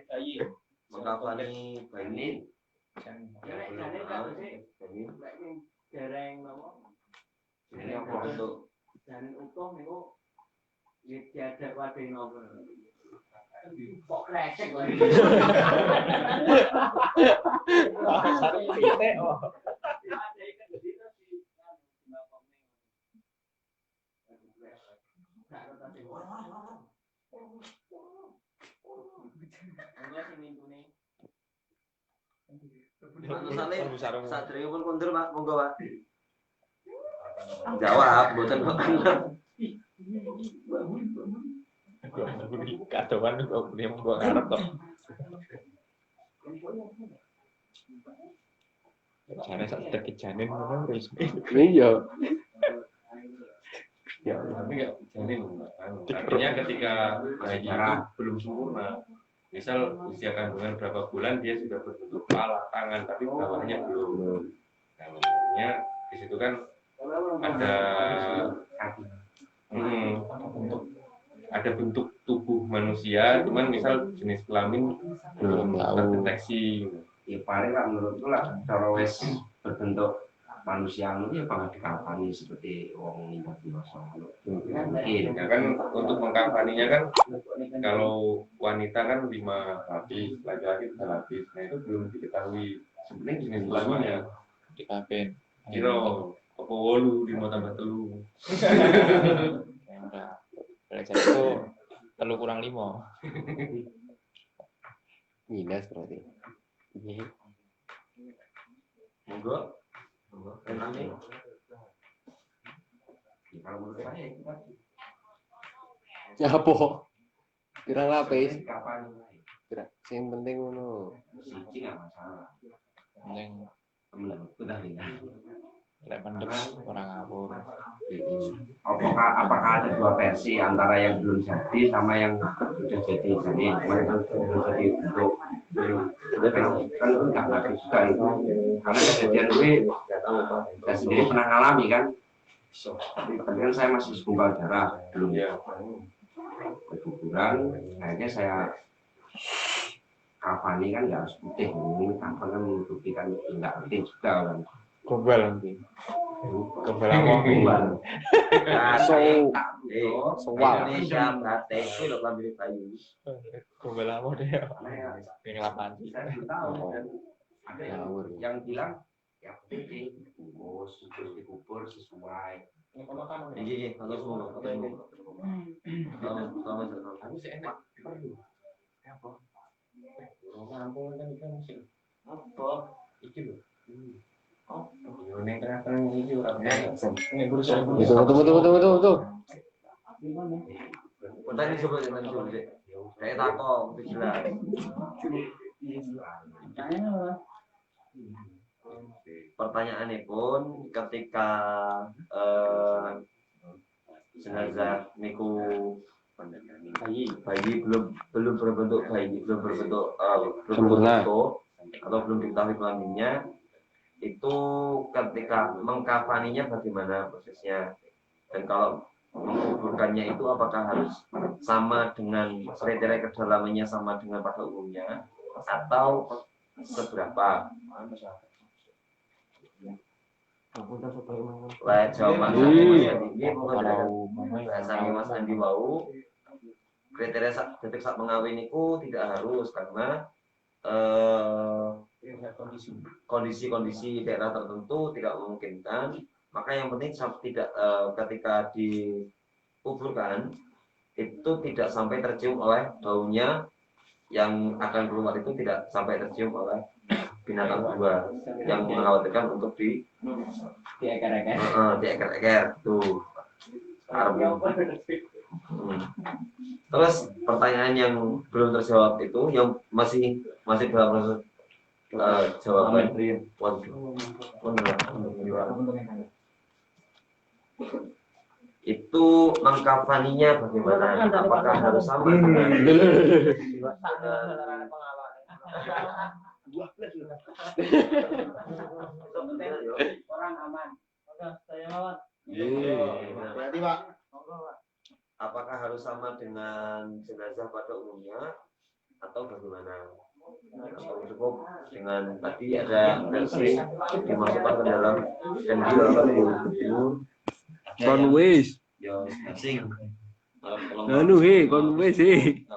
Bayi. Mengkafani bayi. Jarang nopo. Ini apa untuk Janin utuh niku diajak wadah nopo. Kok kresek lagi. Satu pitik oh. Satria pun kundur Pak, monggo Pak. Jawab, boten kok. Kadoan kok punya monggo ngarep kok. Jane sak sedek janin ngono resmi. Iya. ya tapi nggak janin artinya ketika bayi itu belum sempurna. Misal usia kandungan berapa bulan dia sudah berbentuk kepala, tangan, tapi bawahnya belum. Nah, makanya di situ kan ada ada bentuk tubuh manusia, cuman misal jenis kelamin belum terdeteksi. Ya paling lah menurutku lah cara wis berbentuk manusia ini ya pernah dikafani seperti wong meninggal dewasa. Mungkin ya kan untuk mengkafaninya kan kalau wanita kan 5 lapis, laki-laki 3 lapis. Nah itu belum diketahui sebenarnya jenis kelaminnya. Di kafen. Kira apa 8 5 tambah 3. Enggak. Belajar itu 3 kurang 5. Minus berarti. Iya. Monggo. Kalau menurut saya itu tadi. Ya apa? Kira lapis. Kapan? Kira sing penting ngono. Siji nggak masalah. Yang Udah nih. lek pendek orang ngawur. Apakah ada dua versi antara yang belum jadi sama yang sudah jadi? Jadi mereka belum jadi untuk kan nggak ada juga itu. Karena kejadian gue saya sendiri pernah ngalami kan. Tapi kan saya masih segumpal darah belum kuburan. Akhirnya saya kafani kan nggak harus putih, ini tanpa kan menutupi kan nggak penting juga kan. Gombal nanti. Gombal apa? Gombal. Indonesia praktek itu udah kelamin bayi. Gombal apa deh? Ini lapangan. Saya belum tahu dan ada yang bilang ya penting dibungkus terus dikubur sesuai. Iya, kalau semua atau ini. Aku sih enak perlu. Apa? Rampung kan itu masih apa? Iki loh. Yo nek kenapa iki ora bisa. Betul. Tadi coba. Saya takut, jelas. Pertanyaannya pun ketika jenazah niku bayi belum berbentuk Sempurna. atau belum diketahui kelaminnya, itu ketika mengkafaninya bagaimana prosesnya, dan kalau menguburkannya itu apakah harus sama dengan kriteria kedalamannya sama dengan pada umumnya atau seberapa? Jawaban saya Mas Andi mau kriteria detik saat mengawin itu tidak harus, karena kondisi daerah tertentu tidak memungkinkan. Maka yang penting tidak ketika dikuburkan itu tidak sampai tercium oleh baunya yang akan keluar, itu tidak sampai tercium oleh binatang buas yang mengkhawatirkan untuk dieker-eker tuh. Terus pertanyaan yang belum terjawab itu yang masih dalam proses jawaban. Itu mengkafaninya bagaimana? Apakah harus sama? Orang aman. Oke, saya lewat. Berarti Pak, apakah harus sama dengan jenazah pada umumnya atau bagaimana? Atau cukup dengan tadi ada versi dimasukkan ke dalam Konwis. ya asing. Anu he, konwis he.